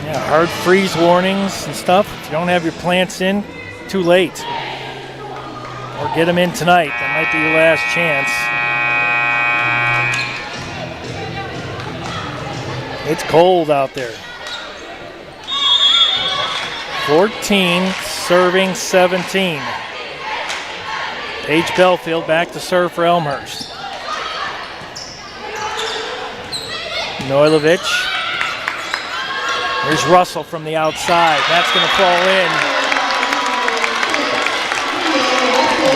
Speaker 5: Yeah, hard freeze warnings and stuff. If you don't have your plants in, too late. Or get them in tonight. That might be your last chance. It's cold out there. 14 serving 17. Paige Belfield back to serve for Elmhurst. Noilovich. Here's Russell from the outside. That's going to fall in.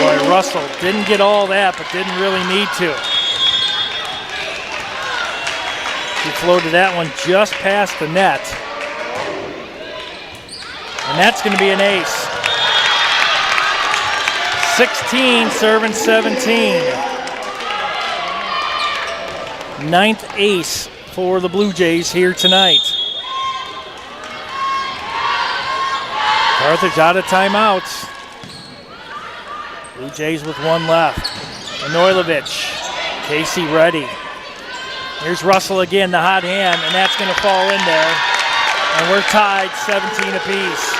Speaker 5: Boy, Russell didn't get all that, but didn't really need to. She floated that one just past the net. And that's going to be an ace. 16 serving 17. 9th ace for the Blue Jays here tonight. Carthage out of timeouts. Blue Jays with 1 left. Noilovich, Casey ready. Here's Russell again, the hot hand, and that's going to fall in there. And we're tied 17 apiece.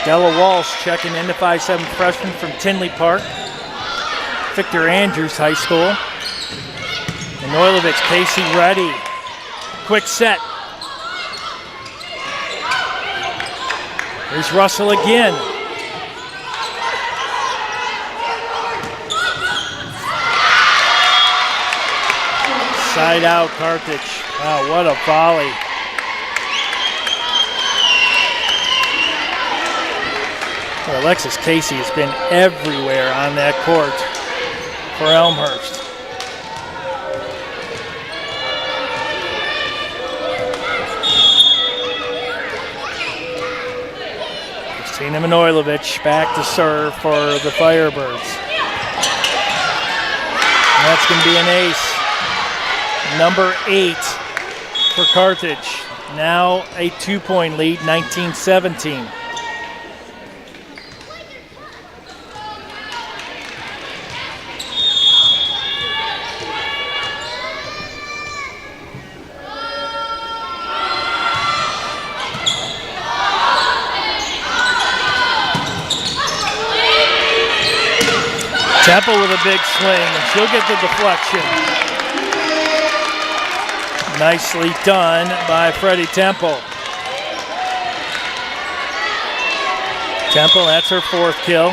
Speaker 5: Della Walsh checking into 5'7" freshman from Tinley Park, Victor Andrews High School. Noilovich, Casey ready. Quick set. Here's Russell again. Side out Carthage. Wow, what a volley. Well, Alexis Casey has been everywhere on that court for Elmhurst. Christina Manojlovic back to serve for the Firebirds. And that's going to be an ace. Number 8 for Carthage. Now a 2-point lead, 19-17. Temple with a big swing, and she'll get the deflection. Nicely done by Freddie Temple. Temple, that's her 4th kill.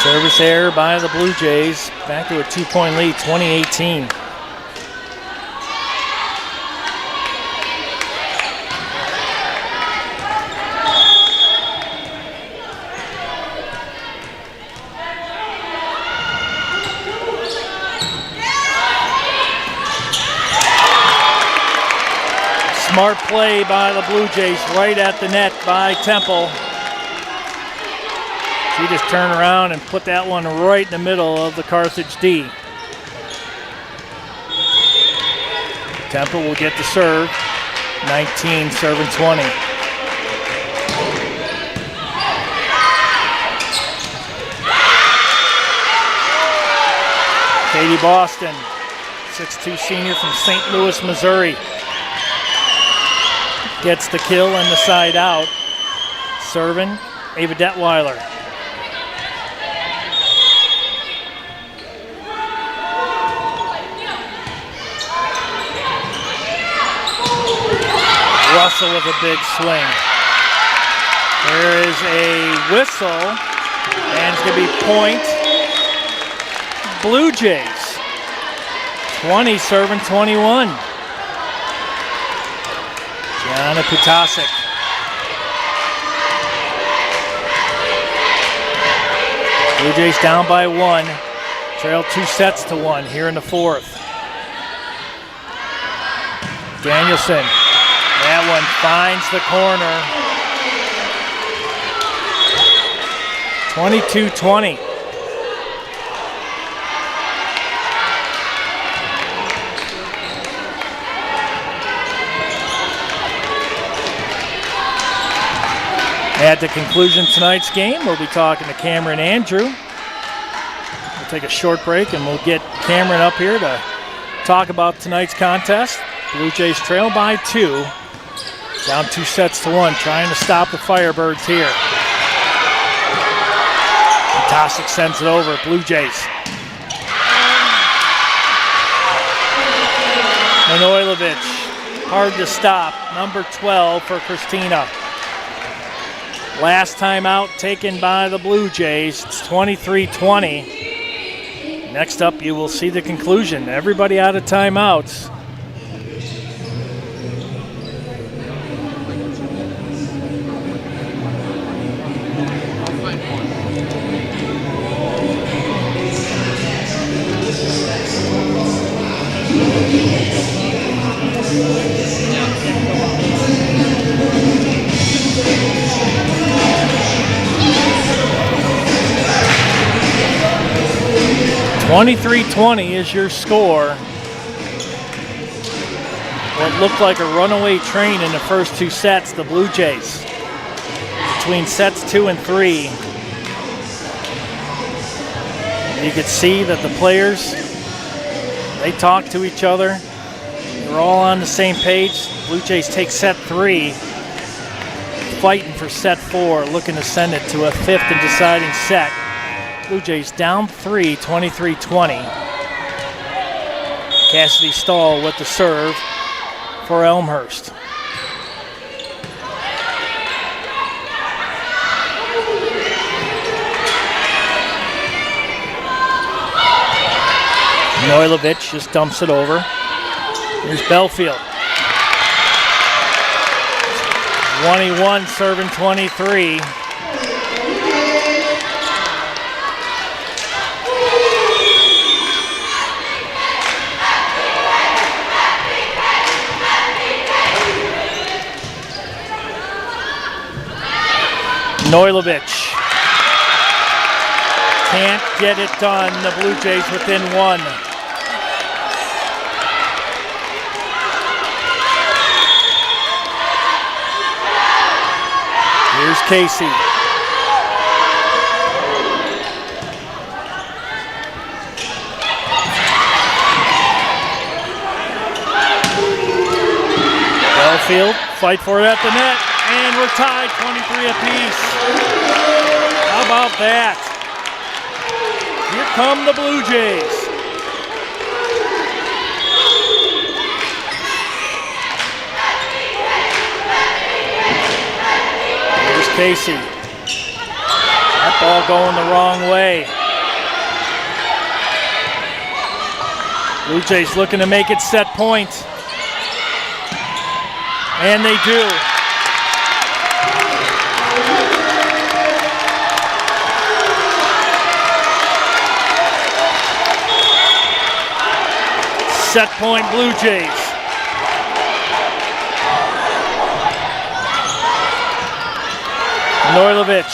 Speaker 5: Service error by the Blue Jays. Back to a 2-point lead, 20-18. Smart play by the Blue Jays right at the net by Temple. She just turned around and put that one right in the middle of the Carthage D. Temple will get the serve. 19 serving 20. Katie Boston, 6'2" senior from St. Louis, Missouri. Gets the kill and the side out. Serving Ava Detweiler. Russell with a big swing. There is a whistle, and it's going to be point Blue Jays. 20 serving 21. Gianna Putasic. Blue Jays down by 1. Trail 2 sets to 1 here in the 4th. Danielson, that one finds the corner. 22-20. At the conclusion of tonight's game, we'll be talking to Cameron Andrew. We'll take a short break and we'll get Cameron up here to talk about tonight's contest. Blue Jays trail by 2, down 2 sets to 1, trying to stop the Firebirds here. Tosic sends it over, Blue Jays. Manojlovic, hard to stop, number 12 for Christina. Last time out taken by the Blue Jays, it's 23-20. Next up, you will see the conclusion. Everybody out of timeouts. $23-20 is your score. What looked like a runaway train in the first 2 sets, the Blue Jays. Between sets 2 and 3, you could see that the players, they talk to each other. They're all on the same page. Blue Jays take set 3, fighting for set 4, looking to send it to a 5th and deciding set. Blue Jays down 3, 23-20. Cassidy Stahl with the serve for Elmhurst. Manojlovic just dumps it over. Here's Belfield. 21 serving 23. Manojlovic can't get it done. The Blue Jays within 1. Here's Casey. Belfield, fight for it at the net. And we're tied, 23 apiece. How about that? Here come the Blue Jays. Here's Casey. That ball going the wrong way. Blue Jays looking to make it set point. And they do. Set point Blue Jays. Manojlovic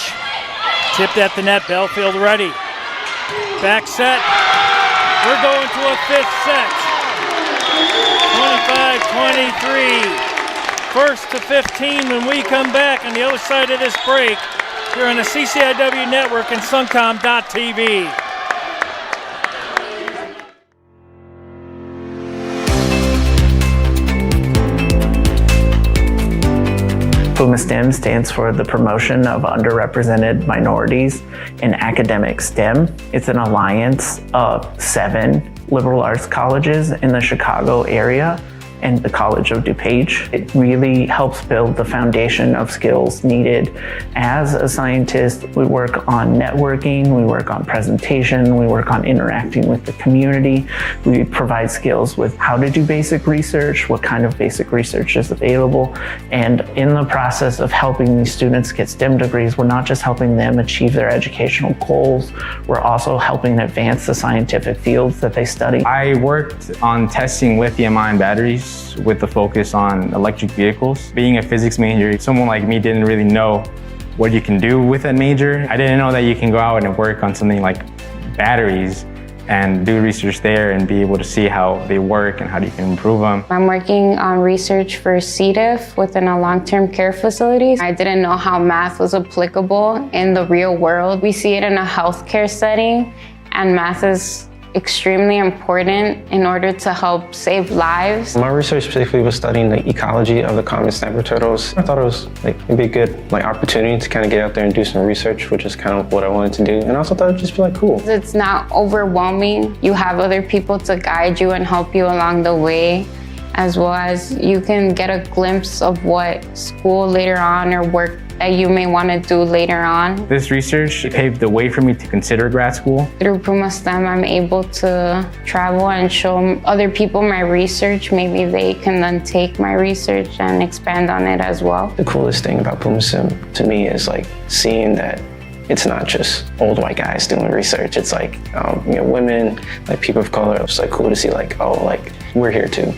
Speaker 5: tipped at the net. Belfield ready. Back set. We're going to a 5th set. 25-23. 1st to 15 when we come back on the other side of this break. Here on the CCIW Network and Suncom.tv.
Speaker 6: PUMA STEM stands for the Promotion of Underrepresented Minorities in Academic STEM. It's an alliance of 7 liberal arts colleges in the Chicago area and the College of DuPage. It really helps build the foundation of skills needed as a scientist. We work on networking, we work on presentation, we work on interacting with the community. We provide skills with how to do basic research, what kind of basic research is available. And in the process of helping these students get STEM degrees, we're not just helping them achieve their educational goals, we're also helping advance the scientific fields that they study.
Speaker 7: I worked on testing lithium-ion batteries with the focus on electric vehicles. Being a physics major, someone like me didn't really know what you can do with that major. I didn't know that you can go out and work on something like batteries and do research there and be able to see how they work and how you can improve them.
Speaker 8: I'm working on research for C. diff within a long-term care facility. I didn't know how math was applicable in the real world. We see it in a healthcare setting, and math is extremely important in order to help save lives.
Speaker 9: My research specifically was studying the ecology of the common snapper turtles. I thought it was it'd be a good opportunity to kind of get out there and do some research, which is kind of what I wanted to do. And I also thought it'd just be cool.
Speaker 8: It's not overwhelming. You have other people to guide you and help you along the way, as well as you can get a glimpse of what school later on or work that you may want to do later on.
Speaker 7: This research paved the way for me to consider grad school.
Speaker 8: Through Puma STEM, I'm able to travel and show other people my research. Maybe they can then take my research and expand on it as well.
Speaker 9: The coolest thing about Puma STEM to me is seeing that it's not just old white guys doing research. It's women, people of color. It's cool to see we're here too.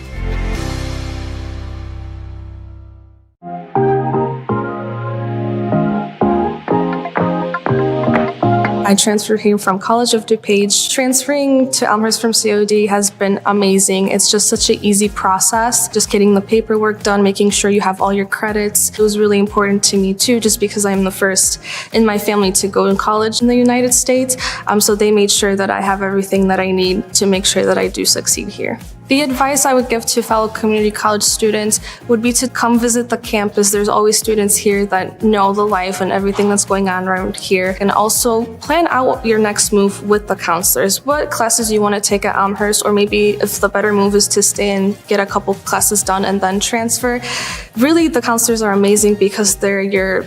Speaker 12: I transferred here from College of DuPage. Transferring to Elmhurst from COD has been amazing. It's just such an easy process. Just getting the paperwork done, making sure you have all your credits. It was really important to me too, just because I'm the first in my family to go to college in the United States. So they made sure that I have everything that I need to make sure that I do succeed here. The advice I would give to fellow community college students would be to come visit the campus. There's always students here that know the life and everything that's going on around here. And also plan out your next move with the counselors. What classes you want to take at Elmhurst, or maybe if the better move is to stay and get a couple classes done and then transfer. Really, the counselors are amazing because they're your,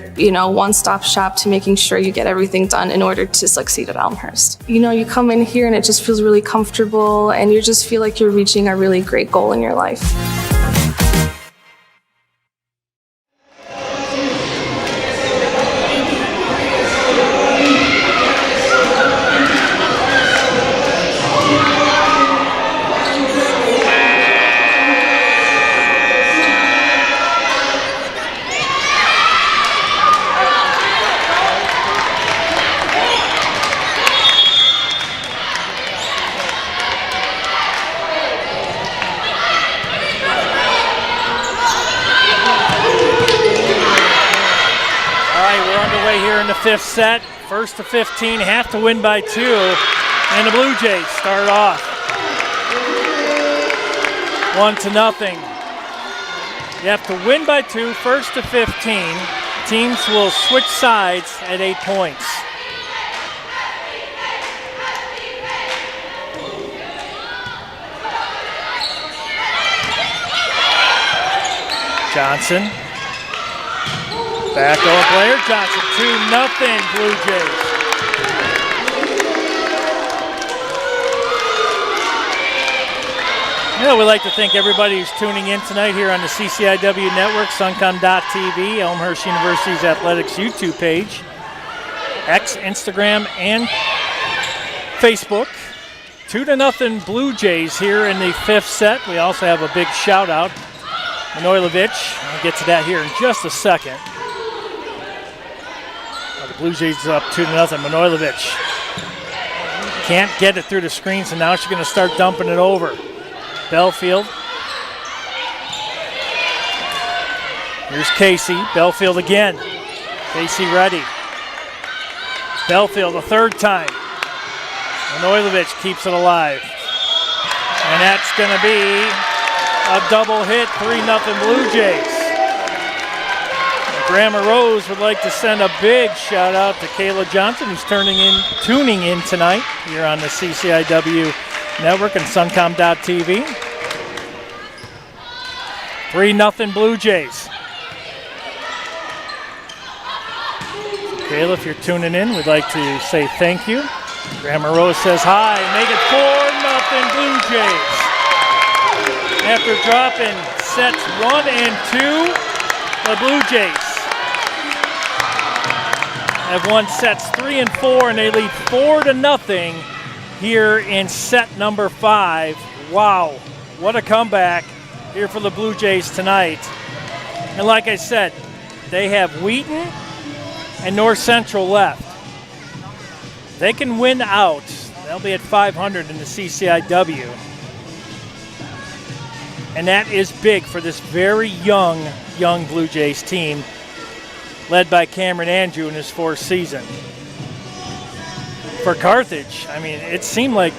Speaker 12: one-stop shop to making sure you get everything done in order to succeed at Elmhurst. You come in here and it just feels really comfortable, and you just feel like you're reaching a really great goal in your life.
Speaker 5: Fifth set, first to 15, have to win by 2, and the Blue Jays start off 1-0. You have to win by 2, first to 15. Teams will switch sides at 8 points. Johnson. Back on player Johnson, 2-0 Blue Jays. We'd like to thank everybody who's tuning in tonight here on the CCIW Network, Suncom.tv, Elmhurst University's athletics YouTube page, X, Instagram, and Facebook. 2-0 Blue Jays here in the 5th set. We also have a big shout out. Manojlovic, I'll get to that here in just a second. The Blue Jays up 2-0. Manojlovic can't get it through the screen, so now she's going to start dumping it over. Belfield. Here's Casey. Belfield again. Casey ready. Belfield a third time. Manojlovic keeps it alive. And that's going to be a double hit, 3-0 Blue Jays. Grandma Rose would like to send a big shout out to Kayla Johnson, who's tuning in tonight here on the CCIW Network and Suncom.tv. 3-0 Blue Jays. Kayla, if you're tuning in, we'd like to say thank you. Grandma Rose says hi. Make it 4-0 Blue Jays. After dropping sets 1 and 2, the Blue Jays have won sets 3 and 4, and they lead 4-0 here in set number 5. Wow, what a comeback here for the Blue Jays tonight. And like I said, they have Wheaton and North Central left. They can win out. They'll be at 500 in the CCIW. And that is big for this very young Blue Jays team, led by Cameron Andrew in his 4th season. For Carthage, I mean, it seemed like,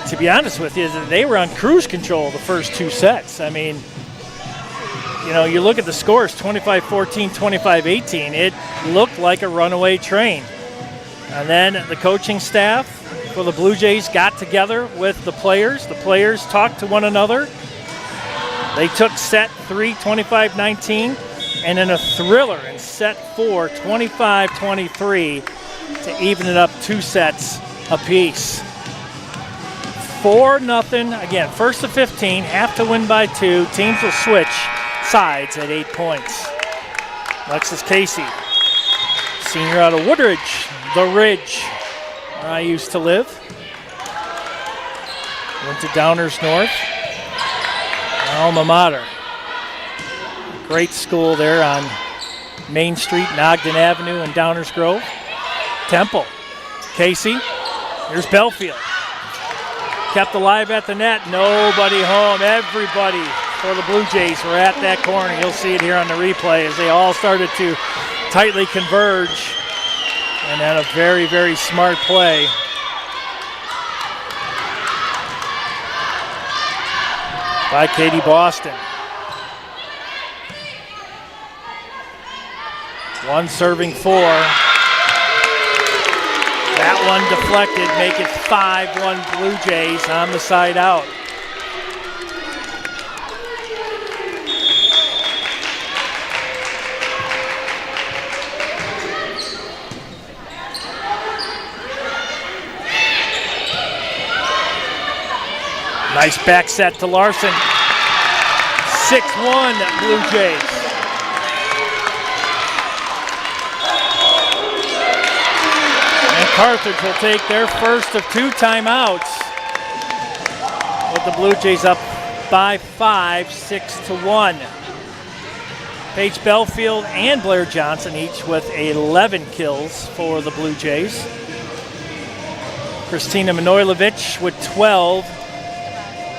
Speaker 5: to be honest with you, that they were on cruise control the first 2 sets. I mean, you know, you look at the scores, 25-14, 25-18. It looked like a runaway train. And then the coaching staff for the Blue Jays got together with the players. The players talked to one another. They took set 3, 25-19, and then a thriller in set 4, 25-23, to even it up 2 sets apiece. 4-0, again, first to 15, have to win by 2. Teams will switch sides at 8 points. Alexis Casey, senior out of Woodridge, the Ridge, where I used to live. Went to Downers North, alma mater. Great school there on Main Street and Ogden Avenue in Downers Grove. Temple, Casey, here's Belfield. Kept alive at the net, nobody home. Everybody for the Blue Jays were at that corner. You'll see it here on the replay as they all started to tightly converge. And had a very, very smart play. By Katie Boston. One serving 4. That one deflected, make it 5-1 Blue Jays on the side out. Nice back set to Larson. 6-1 Blue Jays. And Carthage will take their first of 2 timeouts, with the Blue Jays up by 5, 6-1. Paige Belfield and Blair Johnson each with 11 kills for the Blue Jays. Christina Manojlovic with 12.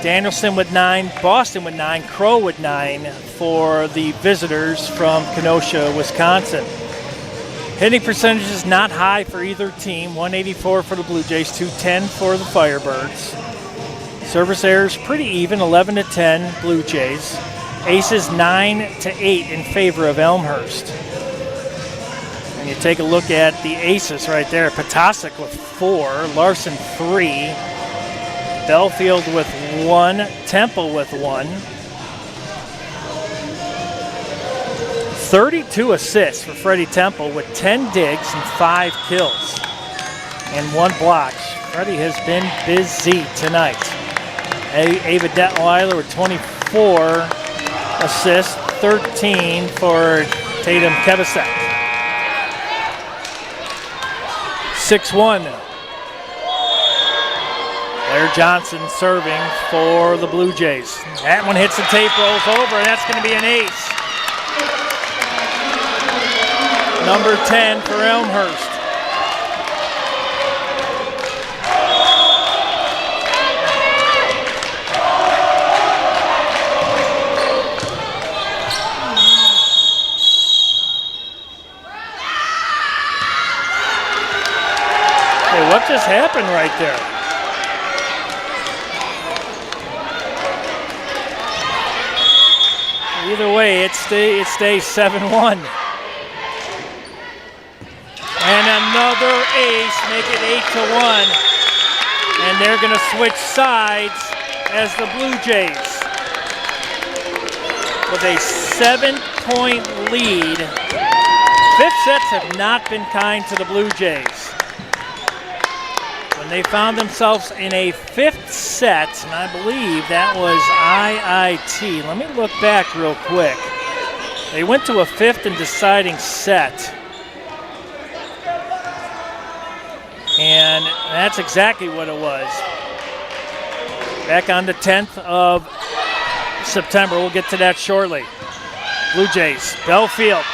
Speaker 5: Danielson with 9, Boston with 9, Crow with 9 for the visitors from Kenosha, Wisconsin. Hitting percentages not high for either team, 184 for the Blue Jays, 210 for the Firebirds. Service errors pretty even, 11-10 Blue Jays. Aces 9-8 in favor of Elmhurst. And you take a look at the aces right there. Potasic with 4, Larson 3, Belfield with 1, Temple with 1. 32 assists for Freddie Temple with 10 digs and 5 kills and 1 block. Freddie has been busy tonight. Ava Detweiler with 24 assists, 13 for Tatum Kevasek. 6-1. Blair Johnson serving for the Blue Jays. That one hits the tape, rolls over, and that's going to be an ace. Number 10 for Elmhurst. Hey, what just happened right there? Either way, it stays 7-1. And another ace, make it 8-1. And they're going to switch sides as the Blue Jays with a 7-point lead. Fifth sets have not been kind to the Blue Jays. When they found themselves in a fifth set, and I believe that was IIT. Let me look back real quick. They went to a fifth and deciding set. And that's exactly what it was. Back on the 10th of September. We'll get to that shortly. Blue Jays, Belfield.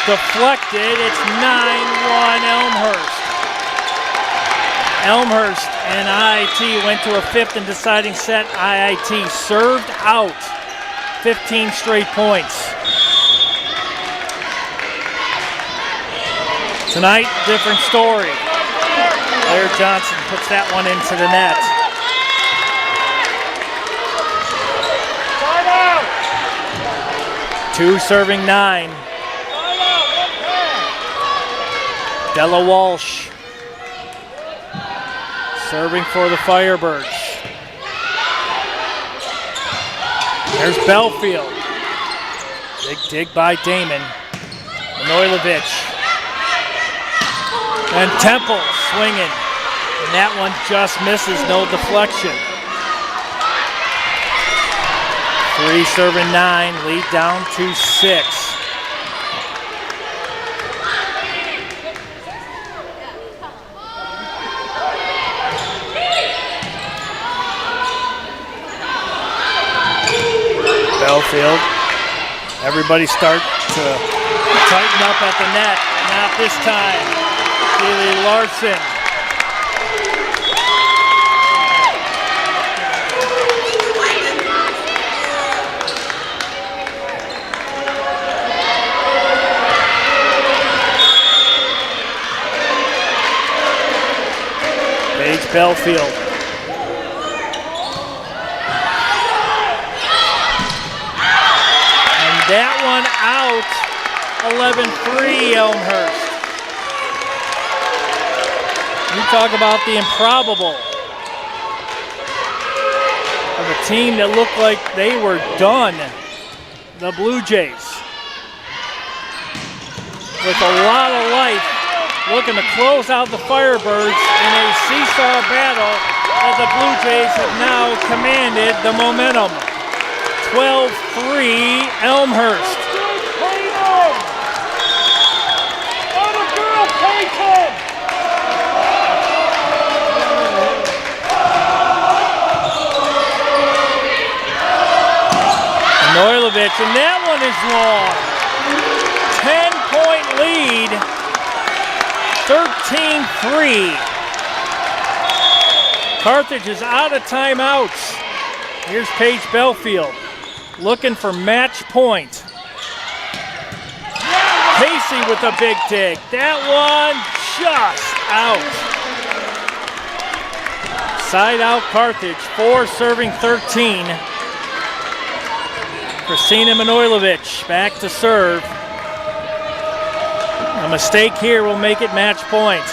Speaker 5: Deflected. It's 9-1 Elmhurst. Elmhurst and IIT went to a fifth and deciding set. IIT served out 15 straight points. Tonight, different story. Blair Johnson puts that one into the net. Two serving 9. Della Walsh serving for the Firebirds. There's Belfield. Big dig by Damon. Manojlovic. And Temple swinging. And that one just misses, no deflection. 3 serving 9, lead down to 6. Belfield. Everybody start to tighten up at the net. Not this time. Keely Larson. Paige Belfield. That one out, 11-3 Elmhurst. You talk about the improbable of a team that looked like they were done. The Blue Jays, with a lot of life, looking to close out the Firebirds in a seesaw battle as the Blue Jays have now commanded the momentum. 12-3 Elmhurst. Manojlovic, and that one is long. 10-point lead, 13-3. Carthage is out of timeouts. Here's Paige Belfield looking for match point. Casey with a big dig. That one just out. Side out Carthage, 4 serving 13. Christina Manojlovic back to serve. A mistake here will make it match point.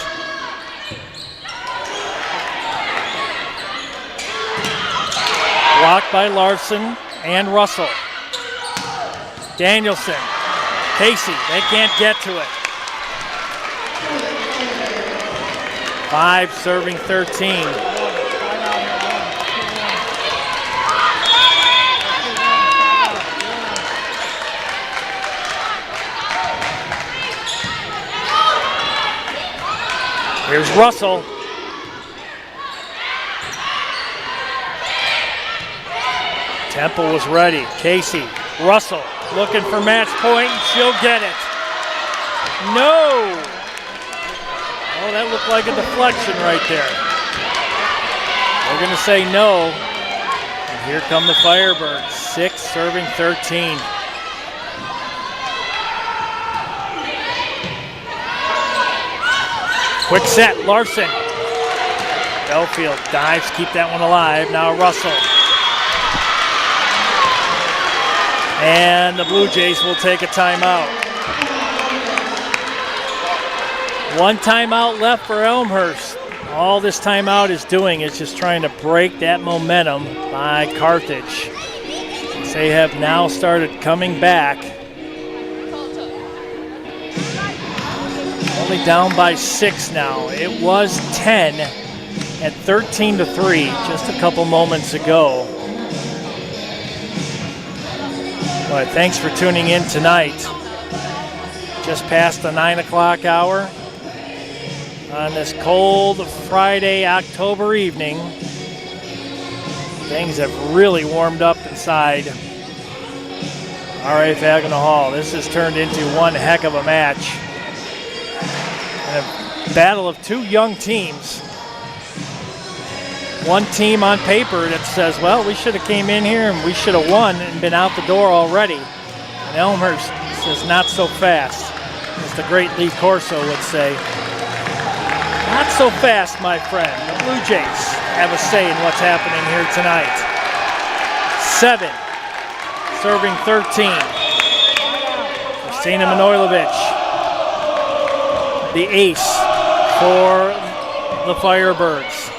Speaker 5: Blocked by Larson and Russell. Danielson. Casey, they can't get to it. 5 serving 13. Here's Russell. Temple was ready. Casey, Russell looking for match point, and she'll get it. No! Oh, that looked like a deflection right there. We're going to say no. And here come the Firebirds, 6 serving 13. Quick set, Larson. Belfield dives, keep that one alive. Now Russell. And the Blue Jays will take a timeout. 1 timeout left for Elmhurst. All this timeout is doing is just trying to break that momentum by Carthage. They have now started coming back. Only down by 6 now. It was 10 at 13-3 just a couple moments ago. But thanks for tuning in tonight. Just past the 9 o'clock hour on this cold Friday, October evening. Things have really warmed up inside RF Agnell Hall. This has turned into one heck of a match. And a battle of two young teams. One team on paper that says, well, we should have came in here and we should have won and been out the door already. And Elmhurst says, not so fast, as the great Lee Corso would say. Not so fast, my friend. The Blue Jays have a say in what's happening here tonight. 7, serving 13. Christina Manojlovic, the ace for the Firebirds.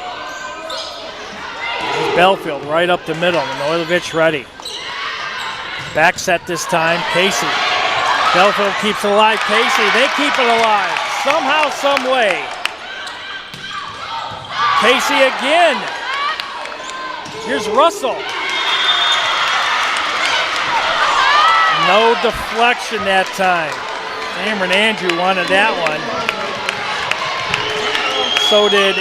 Speaker 5: Belfield right up the middle. Manojlovic ready. Back set this time. Casey. Belfield keeps it alive. Casey, they keep it alive. Somehow, some way. Casey again. Here's Russell. No deflection that time. Cameron Andrew wanted that one. So did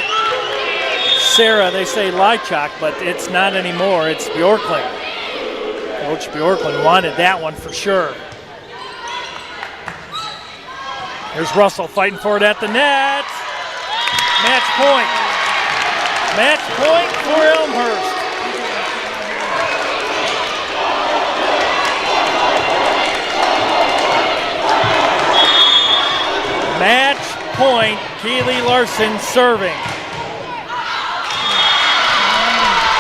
Speaker 5: Sarah. They say Lychak, but it's not anymore. It's Bjorklund. Coach Bjorklund wanted that one for sure. Here's Russell fighting for it at the net. Match point. Match point for Elmhurst. Match point, Keely Larson serving.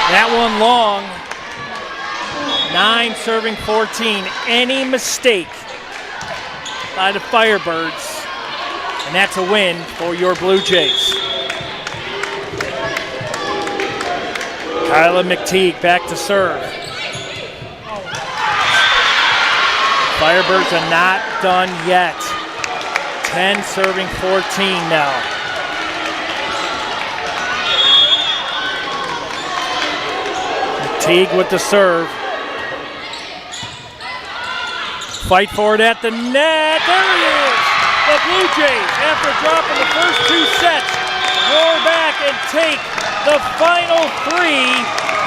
Speaker 5: That one long. 9 serving 14. Any mistake by the Firebirds, and that's a win for your Blue Jays. Kyla McTeague back to serve. Firebirds are not done yet. 10 serving 14 now. McTeague with the serve. Fight for it at the net. There he is. The Blue Jays, after dropping the first 2 sets, roar back and take the final 3,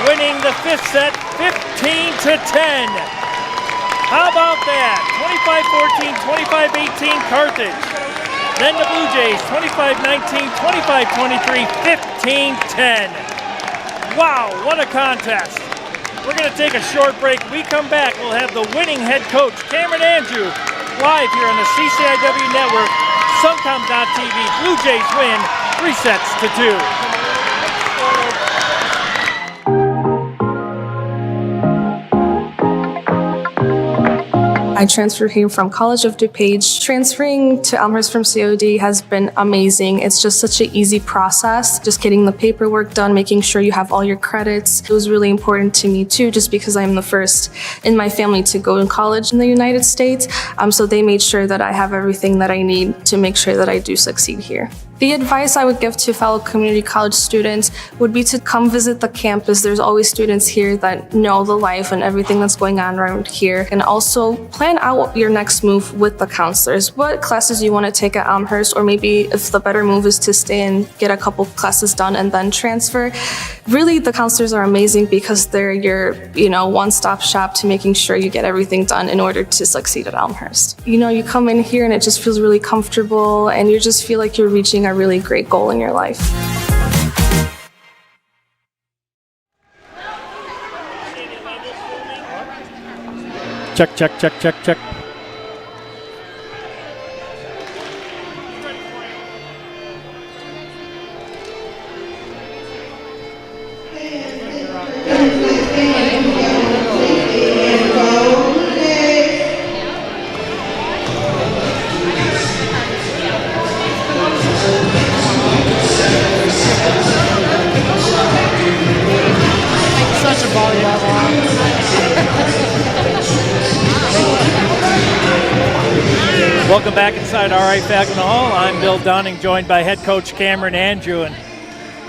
Speaker 5: winning the 5th set 15-10. How about that? 25-14, 25-18 Carthage. Then the Blue Jays 25-19, 25-23, 15-10. Wow, what a contest. We're going to take a short break. We come back, we'll have the winning head coach, Cameron Andrew, live here on the CCIW Network, Suncom.tv. Blue Jays win 3 sets to 2.
Speaker 12: I transferred here from College of DuPage. Transferring to Elmhurst from COD has been amazing. It's just such an easy process. Just getting the paperwork done, making sure you have all your credits. It was really important to me too, just because I'm the first in my family to go to college in the United States. So they made sure that I have everything that I need to make sure that I do succeed here. The advice I would give to fellow community college students would be to come visit the campus. There's always students here that know the life and everything that's going on around here. And also plan out your next move with the counselors. What classes you want to take at Elmhurst, or maybe if the better move is to stay and get a couple classes done and then transfer. Really, the counselors are amazing because they're your, one-stop shop to making sure you get everything done in order to succeed at Elmhurst. You come in here and it just feels really comfortable and you just feel like you're reaching a really great goal in your life.
Speaker 5: Check, check, check, check, check.
Speaker 13: Such a volleyball.
Speaker 5: Welcome back inside RI Falconer Hall. I'm Bill Dunning, joined by head coach Cameron Andrew. And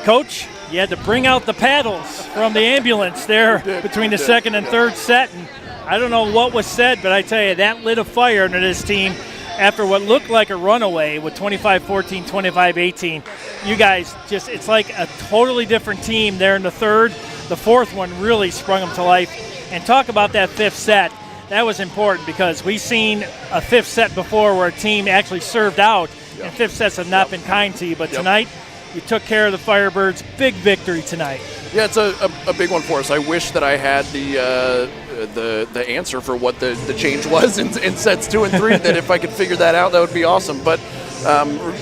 Speaker 5: Coach, you had to bring out the paddles from the ambulance there between the second and third set. And I don't know what was said, but I tell you, that lit a fire under this team after what looked like a runaway with 25-14, 25-18. You guys just, it's like a totally different team there in the third. The fourth one really sprung them to life. And talk about that fifth set. That was important because we've seen a fifth set before where a team actually served out, and fifth sets have not been kind to you. But tonight, you took care of the Firebirds. Big victory tonight.
Speaker 13: Yeah, it's a big one for us. I wish that I had the answer for what the change was in sets 2 and 3. That if I could figure that out, that would be awesome. But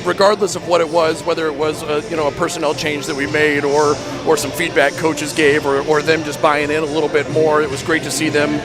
Speaker 13: regardless of what it was, whether it was a personnel change that we made or some feedback coaches gave or them just buying in a little bit more, it was great to see them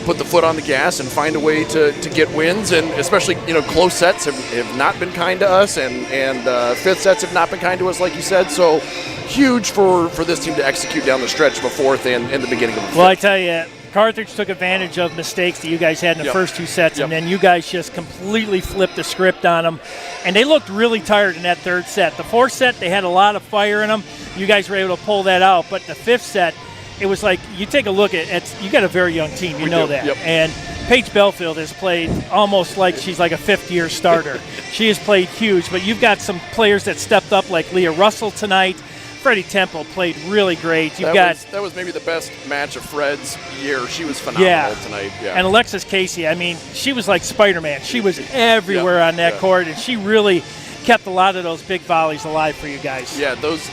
Speaker 13: put the foot on the gas and find a way to get wins. And especially close sets have not been kind to us, and fifth sets have not been kind to us, like you said. So huge for this team to execute down the stretch of a fourth and the beginning of the fifth.
Speaker 5: Well, I tell you, Carthage took advantage of mistakes that you guys had in the first two sets, and then you guys just completely flipped the script on them. And they looked really tired in that third set. The fourth set, they had a lot of fire in them. You guys were able to pull that out. But the fifth set, it was like, you take a look at you got a very young team. You know that. And Paige Belfield has played almost like she's like a fifth-year starter. She has played huge. But you've got some players that stepped up like Leah Russell tonight. Freddie Temple played really great.
Speaker 13: That was maybe the best match of Fred's year. She was phenomenal tonight. Yeah.
Speaker 5: And Alexis Casey, I mean, she was like Spider-Man. She was everywhere on that court, and she really kept a lot of those big volleys alive for you guys.
Speaker 13: Yeah, those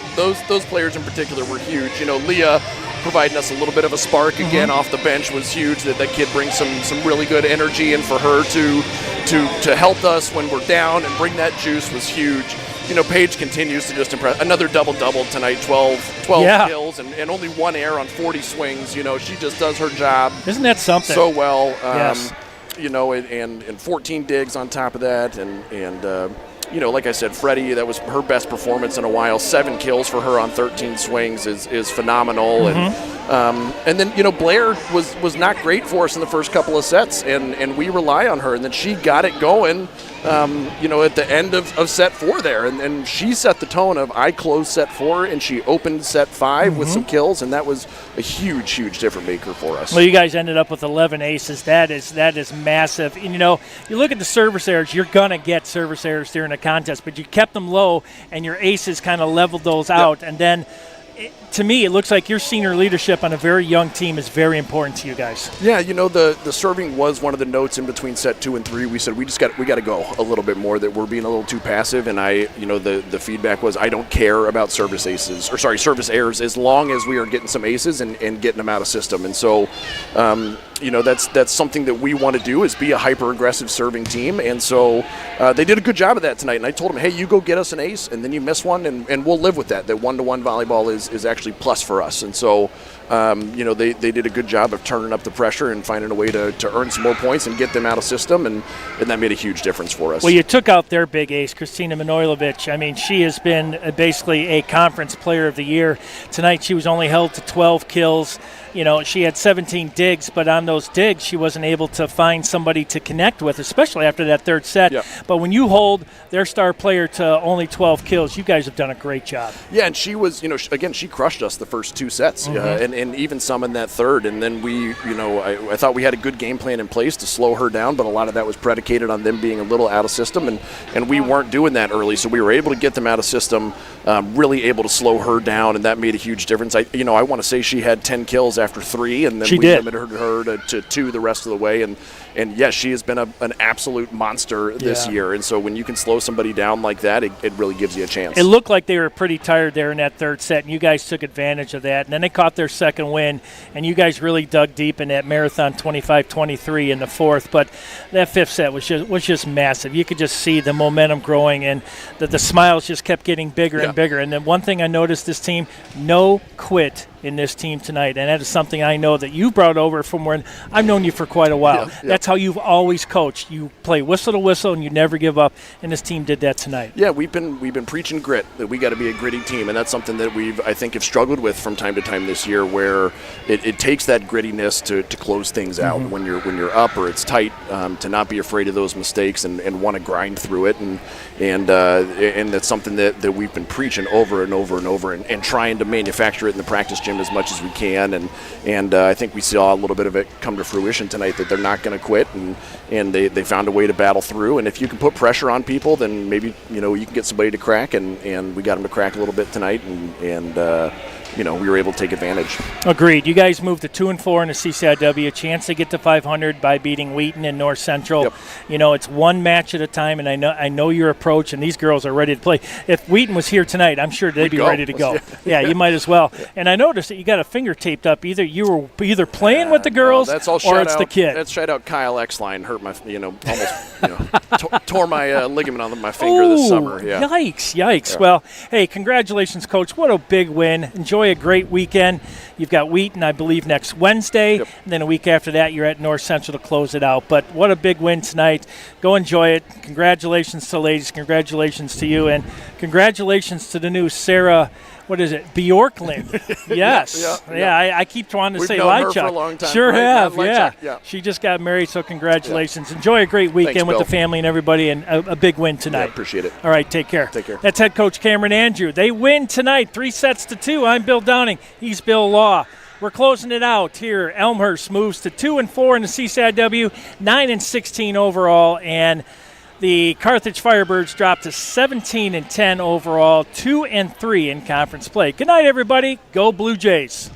Speaker 13: players in particular were huge. Leah providing us a little bit of a spark again off the bench was huge. That kid brings some really good energy, and for her to help us when we're down and bring that juice was huge. Paige continues to just impress. Another double-double tonight, 12 kills, and only one error on 40 swings. She just does her job.
Speaker 5: Isn't that something?
Speaker 13: So well.
Speaker 5: Yes.
Speaker 13: And 14 digs on top of that. And like I said, Freddie, that was her best performance in a while. 7 kills for her on 13 swings is phenomenal. And then, Blair was not great for us in the first couple of sets, and we rely on her. And then she got it going, at the end of set 4 there. And she set the tone of I closed set 4, and she opened set 5 with some kills, and that was a huge, huge difference maker for us.
Speaker 5: Well, you guys ended up with 11 aces. That is massive. And, you look at the service errors, you're going to get service errors during a contest, but you kept them low, and your aces kind of leveled those out. And then to me, it looks like your senior leadership on a very young team is very important to you guys.
Speaker 13: Yeah, the serving was one of the notes in between set 2 and 3. We said we got to go a little bit more, that we're being a little too passive. And the feedback was I don't care about service errors as long as we are getting some aces and getting them out of system. And so that's something that we want to do, is be a hyper-aggressive serving team. And so they did a good job of that tonight. And I told them, hey, you go get us an ace, and then you miss one, and we'll live with that. That one-to-one volleyball is actually plus for us. And so, they did a good job of turning up the pressure and finding a way to earn some more points and get them out of system, and that made a huge difference for us.
Speaker 5: Well, you took out their big ace, Kristina Manojlovic. I mean, she has been basically a conference player of the year. Tonight she was only held to 12 kills. She had 17 digs, but on those digs, she wasn't able to find somebody to connect with, especially after that third set.
Speaker 13: Yep.
Speaker 5: But when you hold their star player to only 12 kills, you guys have done a great job.
Speaker 13: Yeah, and she was, she crushed us the first 2 sets, and even some in that third. And then we, I thought we had a good game plan in place to slow her down, but a lot of that was predicated on them being a little out of system, and we weren't doing that early, so we were able to get them out of system, really able to slow her down, and that made a huge difference. I want to say she had 10 kills after 3, and then we limited her to 2 the rest of the way. And yes, she has been an absolute monster this year. And so when you can slow somebody down like that, it really gives you a chance.
Speaker 5: It looked like they were pretty tired there in that third set, and you guys took advantage of that. And then they caught their second win, and you guys really dug deep in that marathon 25-23 in the fourth. But that fifth set was just massive. You could just see the momentum growing, and the smiles just kept getting bigger and bigger. And then one thing I noticed, this team, no quit in this team tonight, and that is something I know that you brought over from when I've known you for quite a while. That's how you've always coached. You play whistle to whistle, and you never give up, and this team did that tonight.
Speaker 13: Yeah, we've been preaching grit, that we got to be a gritty team, and that's something that I think have struggled with from time to time this year, where it takes that grittiness to close things out when you're up or it's tight, to not be afraid of those mistakes and want to grind through it, and that's something that we've been preaching over and over and over, and trying to manufacture it in the practice gym as much as we can, and I think we saw a little bit of it come to fruition tonight, that they're not going to quit, and they found a way to battle through, and if you can put pressure on people, then maybe you can get somebody to crack, and we got them to crack a little bit tonight, and we were able to take advantage.
Speaker 5: Agreed. You guys moved to 2-4 in the CCIW, a chance to get to 500 by beating Wheaton and North Central.
Speaker 13: Yep.
Speaker 5: It's one match at a time, and I know your approach, and these girls are ready to play. If Wheaton was here tonight, I'm sure they'd be ready to go. Yeah, you might as well. Yeah. And I noticed that you got a finger taped up. Either you were playing with the girls,
Speaker 13: that's all
Speaker 5: or it's
Speaker 13: out,
Speaker 5: the kid.
Speaker 13: That's shout out Kyle Exline. Hurt my, almost, tore my ligament on my finger this summer. Yeah.
Speaker 5: Yikes! Yeah.
Speaker 13: Well,
Speaker 5: hey, congratulations, Coach. What a big win. Enjoy a great weekend. You've got Wheaton, I believe, next Wednesday, and then a week after that, you're at North Central to close it out. But what a big win tonight. Go enjoy it. Congratulations to the ladies. Congratulations to you. And congratulations to the new Sarah, what is it, Bjorklund. Yes. I keep trying to say
Speaker 13: Lychuk.
Speaker 5: For
Speaker 13: a long time,
Speaker 5: sure
Speaker 13: right?
Speaker 5: have,
Speaker 13: yeah.
Speaker 5: She just got married, so congratulations. Enjoy a great weekend.
Speaker 13: Thanks,
Speaker 5: with the family and everybody, and a big win tonight.
Speaker 13: Yeah, appreciate it.
Speaker 5: All right, take care. That's head coach Cameron Andrew. They win tonight, 3-2. I'm Bill Downing. He's Bill Law. We're closing it out here. Elmhurst moves to 2-4 in the CCIW, 9-16 overall, and the Carthage Firebirds dropped to 17-10 overall, 2-3 in conference play. Good night, everybody. Go Blue Jays.